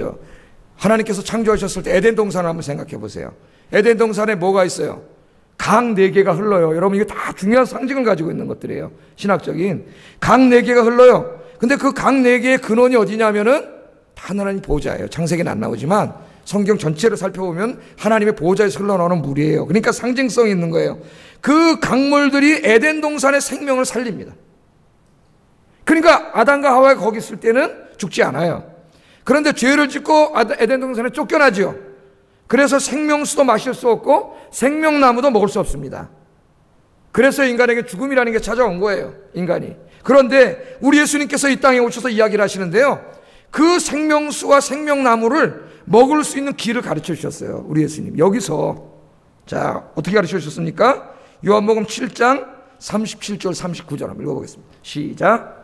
하나님께서 창조하셨을 때 에덴 동산을 한번 생각해 보세요. 에덴 동산에 뭐가 있어요? 강 4개가 흘러요. 여러분 이게 다 중요한 상징을 가지고 있는 것들이에요. 신학적인 강 4개가 흘러요. 근데 그 강 4개의 근원이 어디냐면은 하나님 보호자예요. 창세기는 안 나오지만 성경 전체를 살펴보면 하나님의 보호자에서 흘러나오는 물이에요. 그러니까 상징성이 있는 거예요. 그 강물들이 에덴 동산의 생명을 살립니다. 그러니까 아담과 하와가 거기 있을 때는 죽지 않아요. 그런데 죄를 짓고 에덴 동산에 쫓겨나죠. 그래서 생명수도 마실 수 없고 생명나무도 먹을 수 없습니다. 그래서 인간에게 죽음이라는 게 찾아온 거예요. 인간이. 그런데 우리 예수님께서 이 땅에 오셔서 이야기를 하시는데요. 그 생명수와 생명나무를 먹을 수 있는 길을 가르쳐 주셨어요. 우리 예수님. 여기서 어떻게 가르쳐 주셨습니까? 요한복음 7장 37절 39절 한번 읽어보겠습니다. 시작.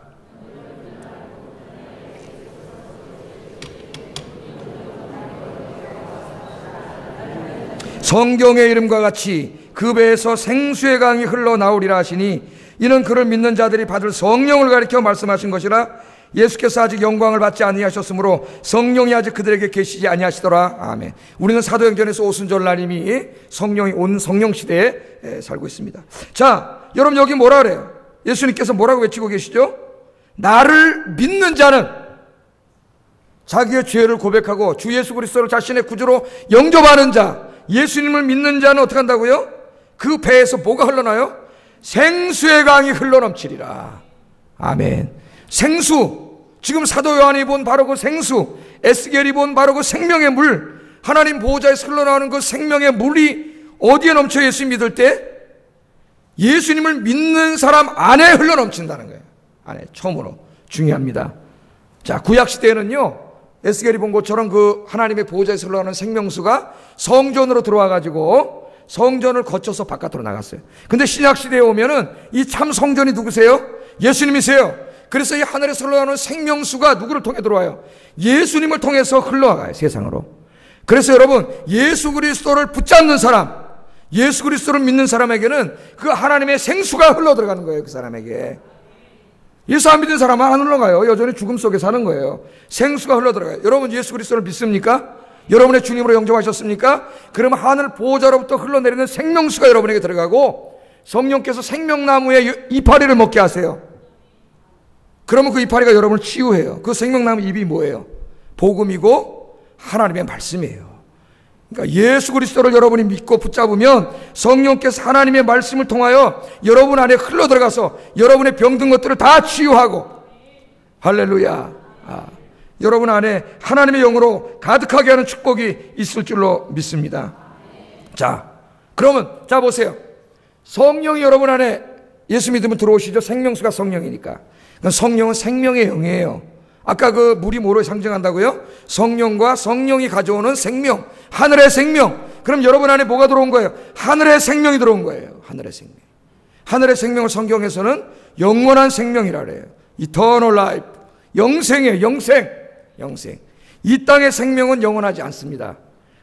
성경의 이름과 같이 그 배에서 생수의 강이 흘러나오리라 하시니 이는 그를 믿는 자들이 받을 성령을 가리켜 말씀하신 것이라. 예수께서 아직 영광을 받지 아니하셨으므로 성령이 아직 그들에게 계시지 아니하시더라. 아멘. 우리는 사도행전에서 오순절날님이 성령이 온 성령 시대에 살고 있습니다. 자, 여러분 여기 뭐라 그래요? 예수님께서 뭐라고 외치고 계시죠? 나를 믿는 자는 자기의 죄를 고백하고 주 예수 그리스도를 자신의 구주로 영접하는 자, 예수님을 믿는 자는 어떻게 한다고요? 그 배에서 뭐가 흘러나요? 생수의 강이 흘러넘치리라. 아멘. 생수, 지금 사도 요한이 본 바로 그 생수, 에스겔이 본 바로 그 생명의 물, 하나님 보호자에서 흘러나오는 그 생명의 물이 어디에 넘쳐? 예수 믿을 때 예수님을 믿는 사람 안에 흘러넘친다는 거예요. 안에 처음으로 중요합니다. 자, 구약시대에는요 에스겔이 본 것처럼 그 하나님의 보호자에서 흘러나오는 생명수가 성전으로 들어와가지고 성전을 거쳐서 바깥으로 나갔어요. 근데 신약시대에 오면은 이 참 성전이 누구세요? 예수님이세요. 그래서 이 하늘에서 흘러나오는 생명수가 누구를 통해 들어와요? 예수님을 통해서 흘러가요, 세상으로. 그래서 여러분, 예수 그리스도를 붙잡는 사람, 예수 그리스도를 믿는 사람에게는 그 하나님의 생수가 흘러 들어가는 거예요, 그 사람에게. 예수 안 믿는 사람은 안 흘러가요. 여전히 죽음 속에 사는 거예요. 생수가 흘러들어가요. 여러분 예수 그리스도를 믿습니까? 여러분의 주님으로 영접하셨습니까? 그러면 하늘 보호자로부터 흘러내리는 생명수가 여러분에게 들어가고 성령께서 생명나무의 이파리를 먹게 하세요. 그러면 그 이파리가 여러분을 치유해요. 그 생명나무 잎이 뭐예요? 복음이고 하나님의 말씀이에요. 그러니까 예수 그리스도를 여러분이 믿고 붙잡으면 성령께서 하나님의 말씀을 통하여 여러분 안에 흘러들어가서 여러분의 병든 것들을 다 치유하고, 할렐루야, 여러분 안에 하나님의 영으로 가득하게 하는 축복이 있을 줄로 믿습니다. 자, 그러면 자 보세요. 성령이 여러분 안에 예수 믿으면 들어오시죠. 생명수가 성령이니까. 성령은 생명의 영이에요. 아까 그 물이 뭐로 상징한다고요? 성령과 성령이 가져오는 생명, 하늘의 생명. 그럼 여러분 안에 뭐가 들어온 거예요? 하늘의 생명이 들어온 거예요. 하늘의 생명. 하늘의 생명을 성경에서는 영원한 생명이라 그래요. Eternal life. 영생이에요. 영생. 영생. 이 땅의 생명은 영원하지 않습니다.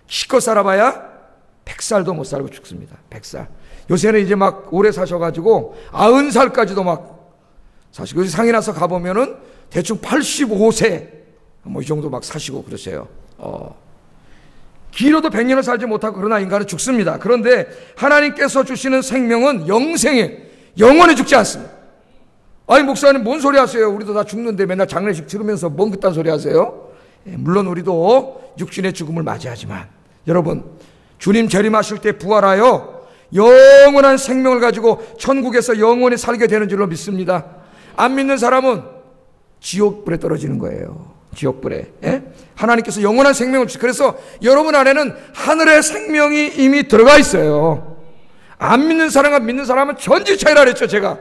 기껏 살아봐야 100살도 못 살고 죽습니다. 100살. 요새는 이제 막 오래 사셔가지고 90살까지도 막 사시고, 상이 나서 가보면은 대충 85세 뭐 이 정도 막 사시고 그러세요. 길어도 100년을 살지 못하고 그러나 인간은 죽습니다. 그런데 하나님께서 주시는 생명은 영생에 영원히 죽지 않습니다. 아니 목사님 뭔 소리 하세요? 우리도 다 죽는데 맨날 장례식 치르면서 뭔 그딴 소리 하세요? 물론 우리도 육신의 죽음을 맞이하지만 여러분, 주님 재림하실 때 부활하여 영원한 생명을 가지고 천국에서 영원히 살게 되는 줄로 믿습니다. 안 믿는 사람은 지옥불에 떨어지는 거예요. 지옥불에. 하나님께서 영원한 생명을 주시고, 그래서 여러분 안에는 하늘의 생명이 이미 들어가 있어요. 안 믿는 사람과 믿는 사람은 천지 차이라 그랬죠. 제가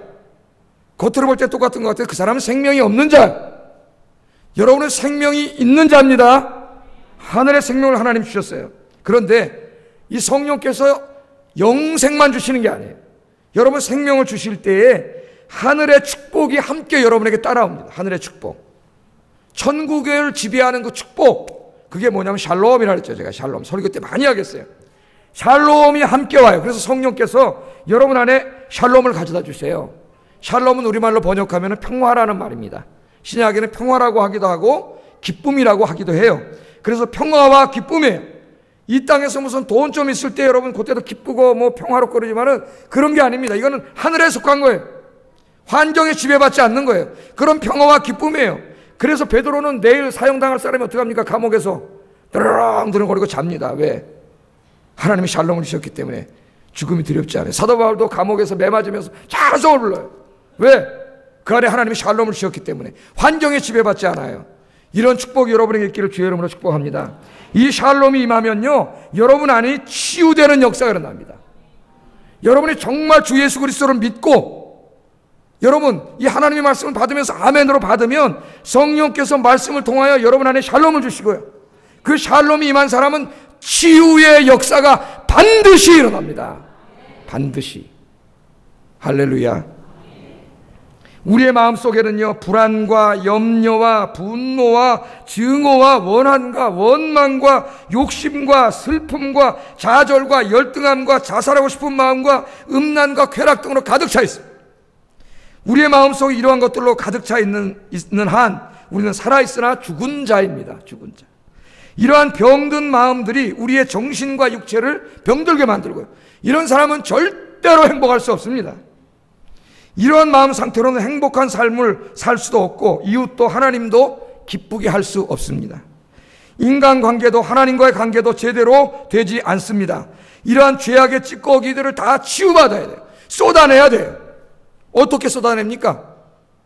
겉으로 볼 때 똑같은 것 같아요. 그 사람은 생명이 없는 자, 여러분은 생명이 있는 자입니다. 하늘의 생명을 하나님 주셨어요. 그런데 이 성령께서 영생만 주시는 게 아니에요. 여러분 생명을 주실 때에 하늘의 축복이 함께 여러분에게 따라옵니다. 하늘의 축복. 천국을 지배하는 그 축복. 그게 뭐냐면 샬롬이라 그랬죠. 제가 샬롬. 설교 때 많이 하겠어요. 샬롬이 함께 와요. 그래서 성령께서 여러분 안에 샬롬을 가져다 주세요. 샬롬은 우리말로 번역하면 평화라는 말입니다. 신약에는 평화라고 하기도 하고 기쁨이라고 하기도 해요. 그래서 평화와 기쁨이에요. 이 땅에서 무슨 돈 좀 있을 때 여러분 그때도 기쁘고 뭐 평화롭고 그러지만은 그런 게 아닙니다. 이거는 하늘에 속한 거예요. 환경에 지배받지 않는 거예요. 그런 평화와 기쁨이에요. 그래서 베드로는 내일 사형당할 사람이 어떡합니까? 감옥에서 드르렁거리고 잡니다. 왜? 하나님이 샬롬을 주셨기 때문에 죽음이 두렵지 않아요. 사도 바울도 감옥에서 매 맞으면서 자성을 불러요. 왜? 그 안에 하나님이 샬롬을 주셨기 때문에 환경에 지배받지 않아요. 이런 축복이 여러분에게 있기를 주의 이름으로 축복합니다. 이 샬롬이 임하면요, 여러분 안에 치유되는 역사가 일어납니다. 여러분이 정말 주 예수 그리스도를 믿고 여러분 이 하나님의 말씀을 받으면서 아멘으로 받으면 성령께서 말씀을 통하여 여러분 안에 샬롬을 주시고요, 그 샬롬이 임한 사람은 치유의 역사가 반드시 일어납니다. 반드시. 할렐루야. 우리의 마음속에는요, 불안과 염려와 분노와 증오와 원한과 원망과 욕심과 슬픔과 좌절과 열등함과 자살하고 싶은 마음과 음란과 쾌락 등으로 가득 차 있습니다. 우리의 마음속에 이러한 것들로 가득 차 있는 한 우리는 살아있으나 죽은 자입니다. 죽은 자. 이러한 병든 마음들이 우리의 정신과 육체를 병들게 만들고요, 이런 사람은 절대로 행복할 수 없습니다. 이러한 마음 상태로는 행복한 삶을 살 수도 없고 이웃도 하나님도 기쁘게 할 수 없습니다. 인간관계도 하나님과의 관계도 제대로 되지 않습니다. 이러한 죄악의 찌꺼기들을 다 치유받아야 돼요. 쏟아내야 돼요. 어떻게 쏟아냅니까?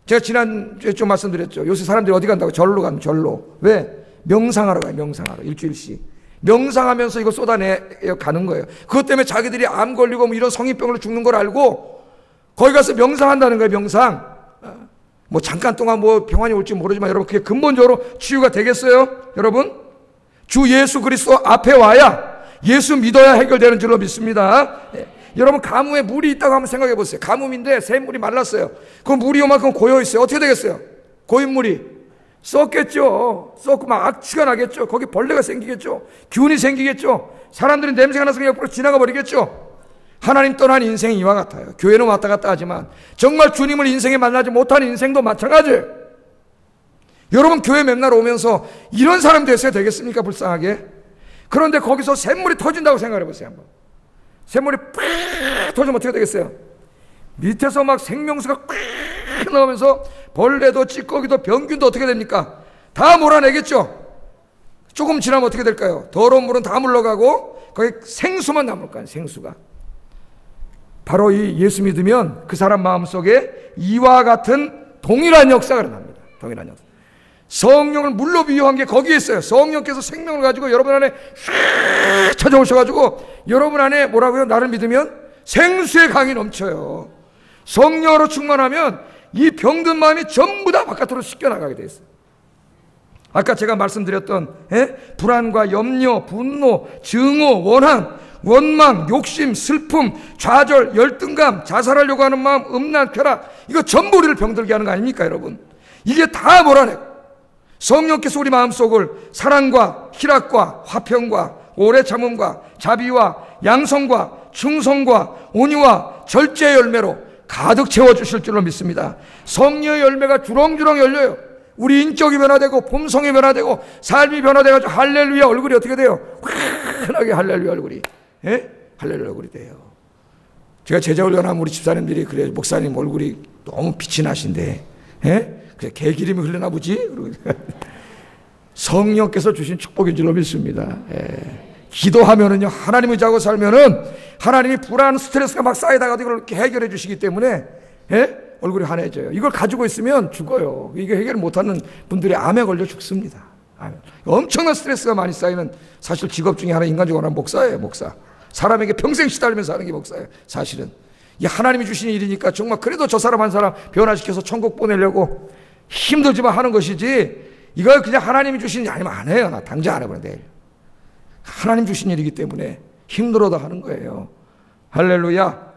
제가 지난주에 좀 말씀드렸죠. 요새 사람들이 어디 간다고? 절로 가면 절로. 왜? 명상하러 가요. 명상하러. 일주일씩. 명상하면서 이거 쏟아내 가는 거예요. 그것 때문에 자기들이 암 걸리고 뭐 이런 성인병으로 죽는 걸 알고 거기 가서 명상한다는 거예요. 명상. 뭐 잠깐 동안 뭐 평안이 올지 모르지만 여러분 그게 근본적으로 치유가 되겠어요? 여러분 주 예수 그리스도 앞에 와야, 예수 믿어야 해결되는 줄로 믿습니다. 여러분 가뭄에 물이 있다고 한번 생각해 보세요. 가뭄인데 샘물이 말랐어요. 그 물이 요만큼 고여 있어요. 어떻게 되겠어요? 고인 물이 썩겠죠. 썩고 막 악취가 나겠죠. 거기 벌레가 생기겠죠. 균이 생기겠죠. 사람들이 냄새가 나서 그냥 옆으로 지나가 버리겠죠. 하나님 떠난 인생이 이와 같아요. 교회는 왔다 갔다 하지만 정말 주님을 인생에 만나지 못한 인생도 마찬가지예요. 여러분 교회 맨날 오면서 이런 사람 되셔야 되겠습니까? 불쌍하게. 그런데 거기서 샘물이 터진다고 생각해 보세요. 한번. 샘물이 팍 터지면 어떻게 되겠어요? 밑에서 막 생명수가 팍 나오면서 벌레도 찌꺼기도 병균도 어떻게 됩니까? 다 몰아내겠죠. 조금 지나면 어떻게 될까요? 더러운 물은 다 물러가고 거기 생수만 남을 거예요. 생수가. 바로 이 예수 믿으면 그 사람 마음속에 이와 같은 동일한 역사가 일어납니다. 동일한 역사. 성령을 물로 비유한 게 거기에 있어요. 성령께서 생명을 가지고 여러분 안에 쫙 찾아오셔가지고 여러분 안에 뭐라고요? 나를 믿으면 생수의 강이 넘쳐요. 성령으로 충만하면 이 병든 마음이 전부 다 바깥으로 씻겨나가게 돼 있어요. 아까 제가 말씀드렸던 불안과 염려, 분노, 증오, 원한, 원망, 욕심, 슬픔, 좌절, 열등감, 자살하려고 하는 마음, 음란, 쾌락, 이거 전부 우리를 병들게 하는 거 아닙니까 여러분? 이게 다 몰아내고 성령께서 우리 마음속을 사랑과 희락과 화평과 오래 참음과 자비와 양성과 충성과 온유와 절제의 열매로 가득 채워주실 줄로 믿습니다. 성령의 열매가 주렁주렁 열려요. 우리 인격이 변화되고 품성이 변화되고 삶이 변화돼가지고 할렐루야 얼굴이 어떻게 돼요? 환하게 할렐루야 얼굴이 할렐루야 얼굴이 돼요. 제가 제자훈련하면 우리 집사님들이 그래요. 목사님 얼굴이 너무 빛이 나신데 그래 개기름이 흘러나 보지? 성령께서 주신 축복인 줄로 믿습니다. 기도하면은요 하나님을 자고 살면은 하나님이 불안 스트레스가 막 쌓이다가도 이걸 이렇게 해결해 주시기 때문에 얼굴이 환해져요. 이걸 가지고 있으면 죽어요. 이게 해결 못하는 분들이 암에 걸려 죽습니다. 엄청난 스트레스가 많이 쌓이는 사실 직업 중에 하나 인간적으로 하나 목사예요. 목사. 사람에게 평생 시달리면서 하는 게 목사예요. 사실은 이 하나님이 주신 일이니까 정말 그래도 저 사람 한 사람 변화시켜서 천국 보내려고 힘들지만 하는 것이지 이걸 그냥 하나님이 주신 일 아니면 안 해요. 나 당장 안 해버려 내일. 하나님 주신 일이기 때문에 힘들어도 하는 거예요. 할렐루야.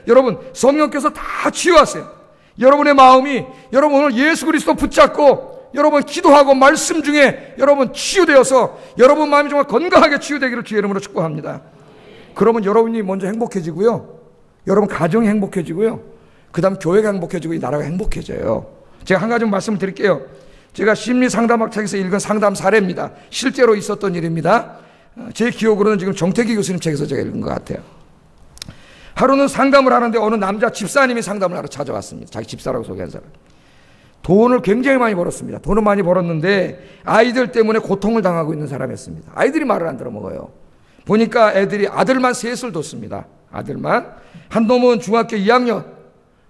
여러분 성령께서 다 치유하세요. 여러분의 마음이 여러분 오늘 예수 그리스도 붙잡고 여러분 기도하고 말씀 중에 여러분 치유되어서 여러분 마음이 정말 건강하게 치유되기를 주의 이름으로 축복합니다. 그러면 여러분이 먼저 행복해지고요. 여러분 가정이 행복해지고요. 그 다음 교회가 행복해지고 이 나라가 행복해져요. 제가 한 가지 말씀을 드릴게요. 제가 심리상담학책에서 읽은 상담 사례입니다. 실제로 있었던 일입니다. 제 기억으로는 지금 정태기 교수님 책에서 제가 읽은 것 같아요. 하루는 상담을 하는데 어느 남자 집사님이 상담을 하러 찾아왔습니다. 자기 집사라고 소개한 사람. 돈을 굉장히 많이 벌었습니다. 돈을 많이 벌었는데 아이들 때문에 고통을 당하고 있는 사람이었습니다. 아이들이 말을 안 들어먹어요. 보니까 애들이 아들만 셋을 뒀습니다. 아들만. 한 놈은 중학교 2학년,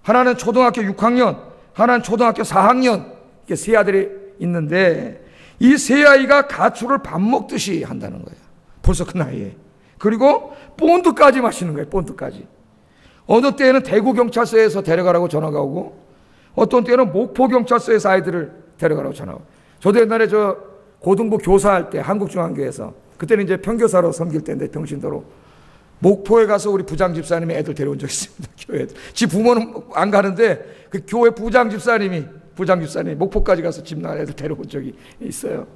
하나는 초등학교 6학년, 하나는 초등학교 4학년. 이렇게 세 아들이 있는데 이 세 아이가 가출을 밥 먹듯이 한다는 거예요. 벌써 그 나이에. 그리고 본드까지 마시는 거예요. 본드까지. 어느 때에는 대구경찰서에서 데려가라고 전화가 오고 어떤 때는 목포경찰서에서 아이들을 데려가라고 전화가 오고 저도 옛날에 저 고등부 교사할 때 한국중앙교회에서 그때는 이제 평교사로 섬길 때인데 병신도로 목포에 가서 우리 부장 집사님이 애들 데려온 적 있습니다. 교회 애들. 지 부모는 안 가는데 그 교회 부장 집사님이 목포까지 가서 집 나간 애들 데려온 적이 있어요.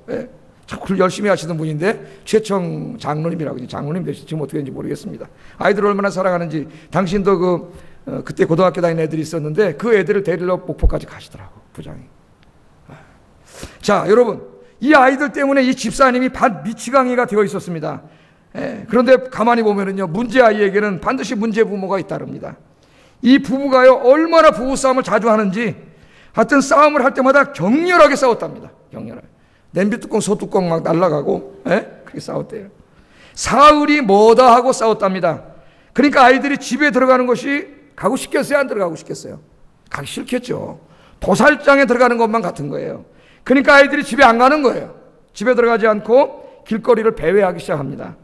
참 열심히 하시던 분인데 최청 장로님이라고 장로님 되시 지금 어떻게 되는지 모르겠습니다. 아이들을 얼마나 사랑하는지 당신도 그때 고등학교 다니는 애들이 있었는데 그 애들을 데리러 목포까지 가시더라고 부장이. 자 여러분 이 아이들 때문에 이 집사님이 반미치광이가 되어 있었습니다. 그런데 가만히 보면은요 문제 아이에게는 반드시 문제 부모가 잇따릅니다. 이 부부가요 얼마나 부부싸움을 자주 하는지 하여튼 싸움을 할 때마다 격렬하게 싸웠답니다. 격렬하게. 냄비 뚜껑 소뚜껑 막 날아가고 그렇게 싸웠대요. 사흘이 뭐다 하고 싸웠답니다. 그러니까 아이들이 집에 들어가는 것이 가고 싶겠어요? 안 들어가고 싶겠어요? 가기 싫겠죠. 도살장에 들어가는 것만 같은 거예요. 그러니까 아이들이 집에 안 가는 거예요. 집에 들어가지 않고 길거리를 배회하기 시작합니다.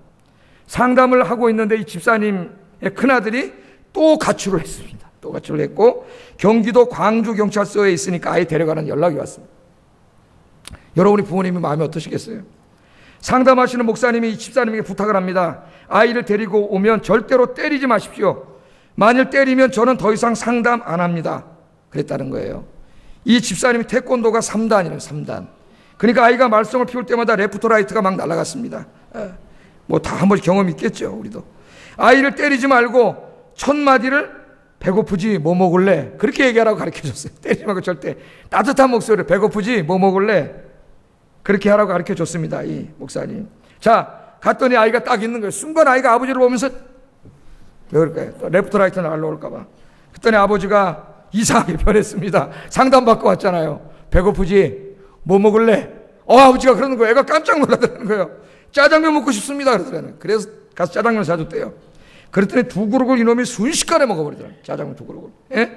상담을 하고 있는데 이 집사님의 큰아들이 또 가출을 했습니다. 또 가출을 했고 경기도 광주경찰서에 있으니까 아이 데려가는 연락이 왔습니다. 여러분이 부모님이 마음이 어떠시겠어요? 상담하시는 목사님이 이 집사님에게 부탁을 합니다. 아이를 데리고 오면 절대로 때리지 마십시오. 만일 때리면 저는 더 이상 상담 안 합니다. 그랬다는 거예요. 이 집사님이 태권도가 3단이래요. 3단. 그러니까 아이가 말썽을 피울 때마다 레프트라이트가 막 날아갔습니다. 뭐 다 한 번씩 경험이 있겠죠. 우리도. 아이를 때리지 말고 첫 마디를 배고프지 뭐 먹을래? 그렇게 얘기하라고 가르쳐줬어요. 때리지 말고 절대. 따뜻한 목소리로 배고프지 뭐 먹을래? 그렇게 하라고 가르쳐줬습니다. 이 목사님. 자, 갔더니 아이가 딱 있는 거예요. 순간 아이가 아버지를 보면서 왜 그럴까요? 레프트 라이트 날라올까 봐. 그랬더니 아버지가 이상하게 변했습니다. 상담받고 왔잖아요. 배고프지? 뭐 먹을래? 아버지가 그러는 거예요. 애가 깜짝 놀라더라는 거예요. 짜장면 먹고 싶습니다. 그러더라고요. 그래서 가서 짜장면 사줬대요. 그랬더니 2그릇을 이놈이 순식간에 먹어버리더라고요. 짜장면 2그릇을. 예?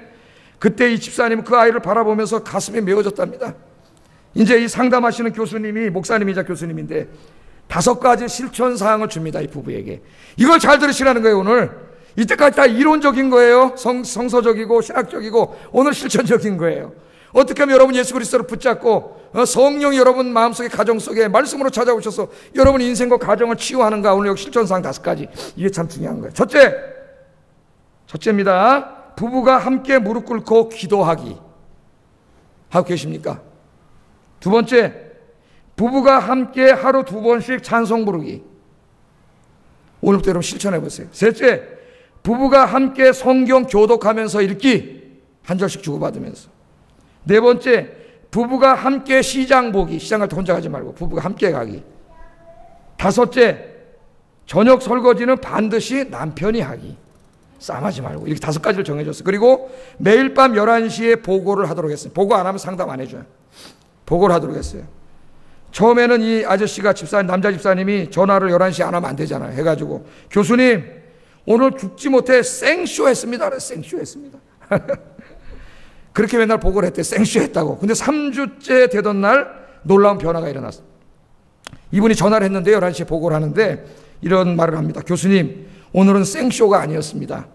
그때 이 집사님은 그 아이를 바라보면서 가슴이 메어졌답니다. 이제 이 상담하시는 교수님이 목사님이자 교수님인데 5가지 실천 사항을 줍니다. 이 부부에게. 이걸 잘 들으시라는 거예요. 오늘. 이때까지 다 이론적인 거예요. 성서적이고 신학적이고 오늘 실천적인 거예요. 어떻게 하면 여러분 예수 그리스도를 붙잡고 성령이 여러분 마음속에 가정 속에 말씀으로 찾아오셔서 여러분 인생과 가정을 치유하는가. 오늘 여기 실천사항 5가지. 이게 참 중요한 거예요. 첫째입니다. 부부가 함께 무릎 꿇고 기도하기. 하고 계십니까? 2번째, 부부가 함께 하루 2번씩 찬송 부르기. 오늘부터 여러분 실천해 보세요. 셋째, 부부가 함께 성경 교독하면서 읽기. 한 절씩 주고받으면서. 4번째, 부부가 함께 시장 보기. 시장 갈 때 혼자 가지 말고 부부가 함께 가기. 5째, 저녁 설거지는 반드시 남편이 하기. 싸움하지 말고. 이렇게 5가지를 정해줬어요. 그리고 매일 밤 11시에 보고를 하도록 했어요. 보고 안 하면 상담 안 해줘요. 보고를 하도록 했어요. 처음에는 이 아저씨가 남자 집사님이 전화를 11시에 안 하면 안 되잖아요. 해가지고 교수님 오늘 죽지 못해 생쇼 했습니다. 생쇼 했습니다. 그렇게 맨날 보고를 했대. 생쇼 했다고. 근데 3주째 되던 날 놀라운 변화가 일어났어요. 이분이 전화를 했는데 11시에 보고를 하는데 이런 말을 합니다. 교수님 오늘은 생쇼가 아니었습니다.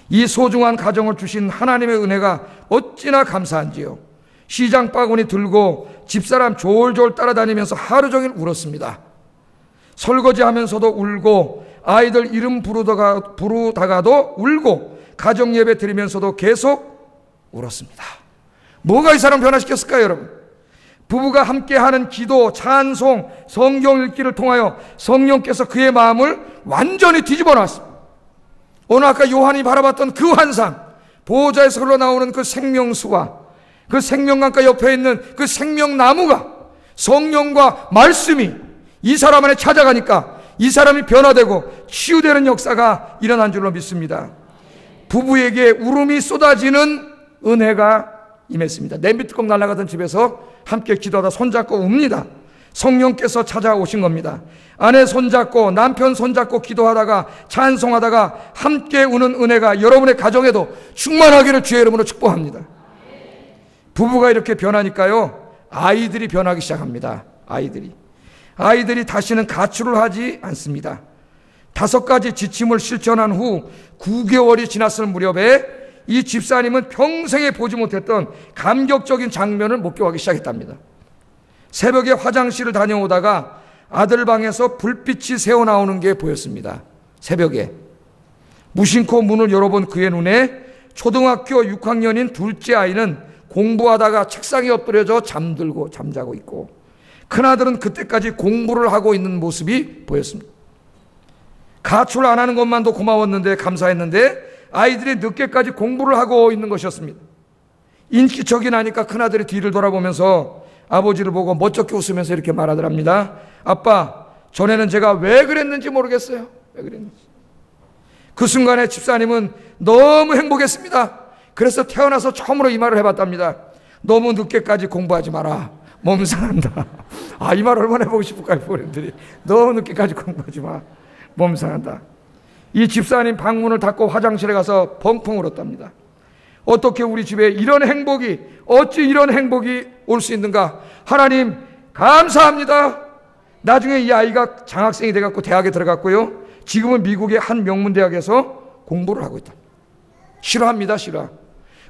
이 소중한 가정을 주신 하나님의 은혜가 어찌나 감사한지요. 시장 바구니 들고 집사람 졸졸 따라다니면서 하루 종일 울었습니다. 설거지하면서도 울고 아이들 이름 부르다가도 울고 가정 예배 드리면서도 계속 울었습니다. 뭐가 이 사람 변화시켰을까요, 여러분? 부부가 함께하는 기도, 찬송, 성경 읽기를 통하여 성령께서 그의 마음을 완전히 뒤집어 놨습니다. 오늘 아까 요한이 바라봤던 그 환상, 보호자에서 흘러나오는 그 생명수와 그 생명강가 옆에 있는 그 생명나무가 성령과 말씀이 이 사람 안에 찾아가니까 이 사람이 변화되고 치유되는 역사가 일어난 줄로 믿습니다. 부부에게 울음이 쏟아지는 은혜가 임했습니다. 냄비 뚜껑 날아가던 집에서 함께 기도하다 손잡고 웁니다. 성령께서 찾아오신 겁니다. 아내 손잡고 남편 손잡고 기도하다가 찬송하다가 함께 우는 은혜가 여러분의 가정에도 충만하기를 주의 이름으로 축복합니다. 부부가 이렇게 변하니까요, 아이들이 변하기 시작합니다. 아이들이 다시는 가출을 하지 않습니다. 5가지 지침을 실천한 후 9개월이 지났을 무렵에 이 집사님은 평생에 보지 못했던 감격적인 장면을 목격하기 시작했답니다. 새벽에 화장실을 다녀오다가 아들 방에서 불빛이 새어나오는 게 보였습니다. 새벽에 무심코 문을 열어본 그의 눈에 초등학교 6학년인 둘째 아이는 공부하다가 책상에 엎드려져 잠자고 있고 큰아들은 그때까지 공부를 하고 있는 모습이 보였습니다. 가출 안 하는 것만도 고마웠는데 감사했는데 아이들이 늦게까지 공부를 하고 있는 것이었습니다. 인기척이 나니까 큰아들이 뒤를 돌아보면서 아버지를 보고 멋쩍게 웃으면서 이렇게 말하더랍니다. 아빠, 전에는 제가 왜 그랬는지 모르겠어요. 왜 그랬는지. 그 순간에 집사님은 너무 행복했습니다. 그래서 태어나서 처음으로 이 말을 해봤답니다. 너무 늦게까지 공부하지 마라. 몸 상한다. 이 말 얼마나 해보고 싶을까요, 부모님들이. 너무 늦게까지 공부하지 마. 몸 상한다. 이 집사님 방문을 닫고 화장실에 가서 펑펑 울었답니다. 어떻게 우리 집에 어찌 이런 행복이 올 수 있는가. 하나님 감사합니다. 나중에 이 아이가 장학생이 돼갖고 대학에 들어갔고요. 지금은 미국의 한 명문대학에서 공부를 하고 있다. 싫어합니다. 싫어.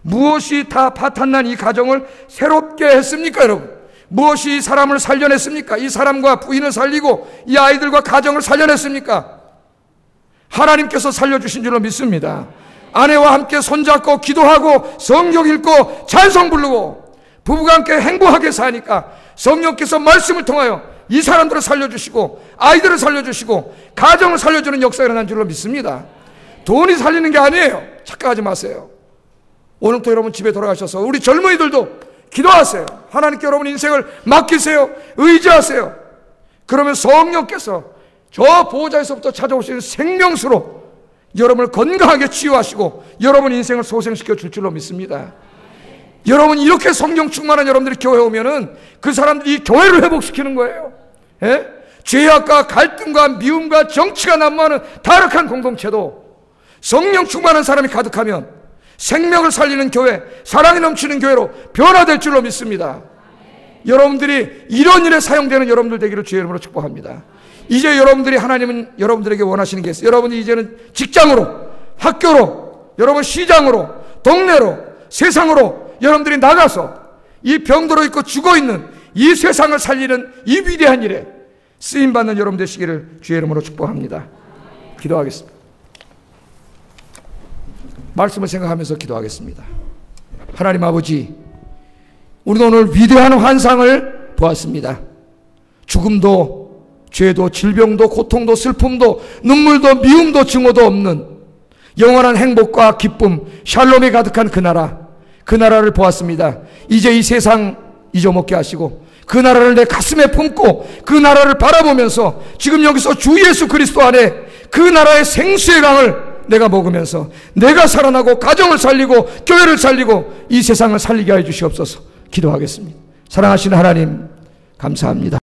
무엇이 다 파탄난 이 가정을 새롭게 했습니까, 여러분? 무엇이 이 사람을 살려냈습니까? 이 사람과 부인을 살리고 이 아이들과 가정을 살려냈습니까? 하나님께서 살려주신 줄로 믿습니다. 아내와 함께 손잡고 기도하고 성경 읽고 찬송 부르고 부부가 함께 행복하게 사니까 성령께서 말씀을 통하여 이 사람들을 살려주시고 아이들을 살려주시고 가정을 살려주는 역사가 일어난 줄로 믿습니다. 돈이 살리는 게 아니에요. 착각하지 마세요. 오늘부터 여러분 집에 돌아가셔서 우리 젊은이들도 기도하세요. 하나님께 여러분 인생을 맡기세요. 의지하세요. 그러면 성령께서 저 보호자에서부터 찾아오시는 생명수로 여러분을 건강하게 치유하시고 여러분 인생을 소생시켜 줄 줄로 믿습니다. 여러분 이렇게 성령 충만한 여러분들이 교회에 오면은 그 사람들이 이 교회를 회복시키는 거예요. 예? 죄악과 갈등과 미움과 정치가 난무하는 타락한 공동체도 성령 충만한 사람이 가득하면 생명을 살리는 교회, 사랑이 넘치는 교회로 변화될 줄로 믿습니다. 여러분들이 이런 일에 사용되는 여러분들 되기를 주의 이름으로 축복합니다. 이제 여러분들이 하나님은 여러분들에게 원하시는 게 있어요. 여러분이 이제는 직장으로, 학교로, 여러분 시장으로, 동네로, 세상으로 여러분들이 나가서 이 병들어 있고 죽어 있는 이 세상을 살리는 이 위대한 일에 쓰임받는 여러분 되시기를 주의 이름으로 축복합니다. 기도하겠습니다. 말씀을 생각하면서 기도하겠습니다. 하나님 아버지, 우리도 오늘 위대한 환상을 보았습니다. 죽음도, 죄도, 질병도, 고통도, 슬픔도, 눈물도, 미움도, 증오도 없는 영원한 행복과 기쁨, 샬롬이 가득한 그 나라를 보았습니다. 이제 이 세상 잊어먹게 하시고 그 나라를 내 가슴에 품고 그 나라를 바라보면서 지금 여기서 주 예수 그리스도 안에 그 나라의 생수의 강을 내가 먹으면서 내가 살아나고 가정을 살리고 교회를 살리고 이 세상을 살리게 해 주시옵소서. 기도하겠습니다. 사랑하시는 하나님 감사합니다.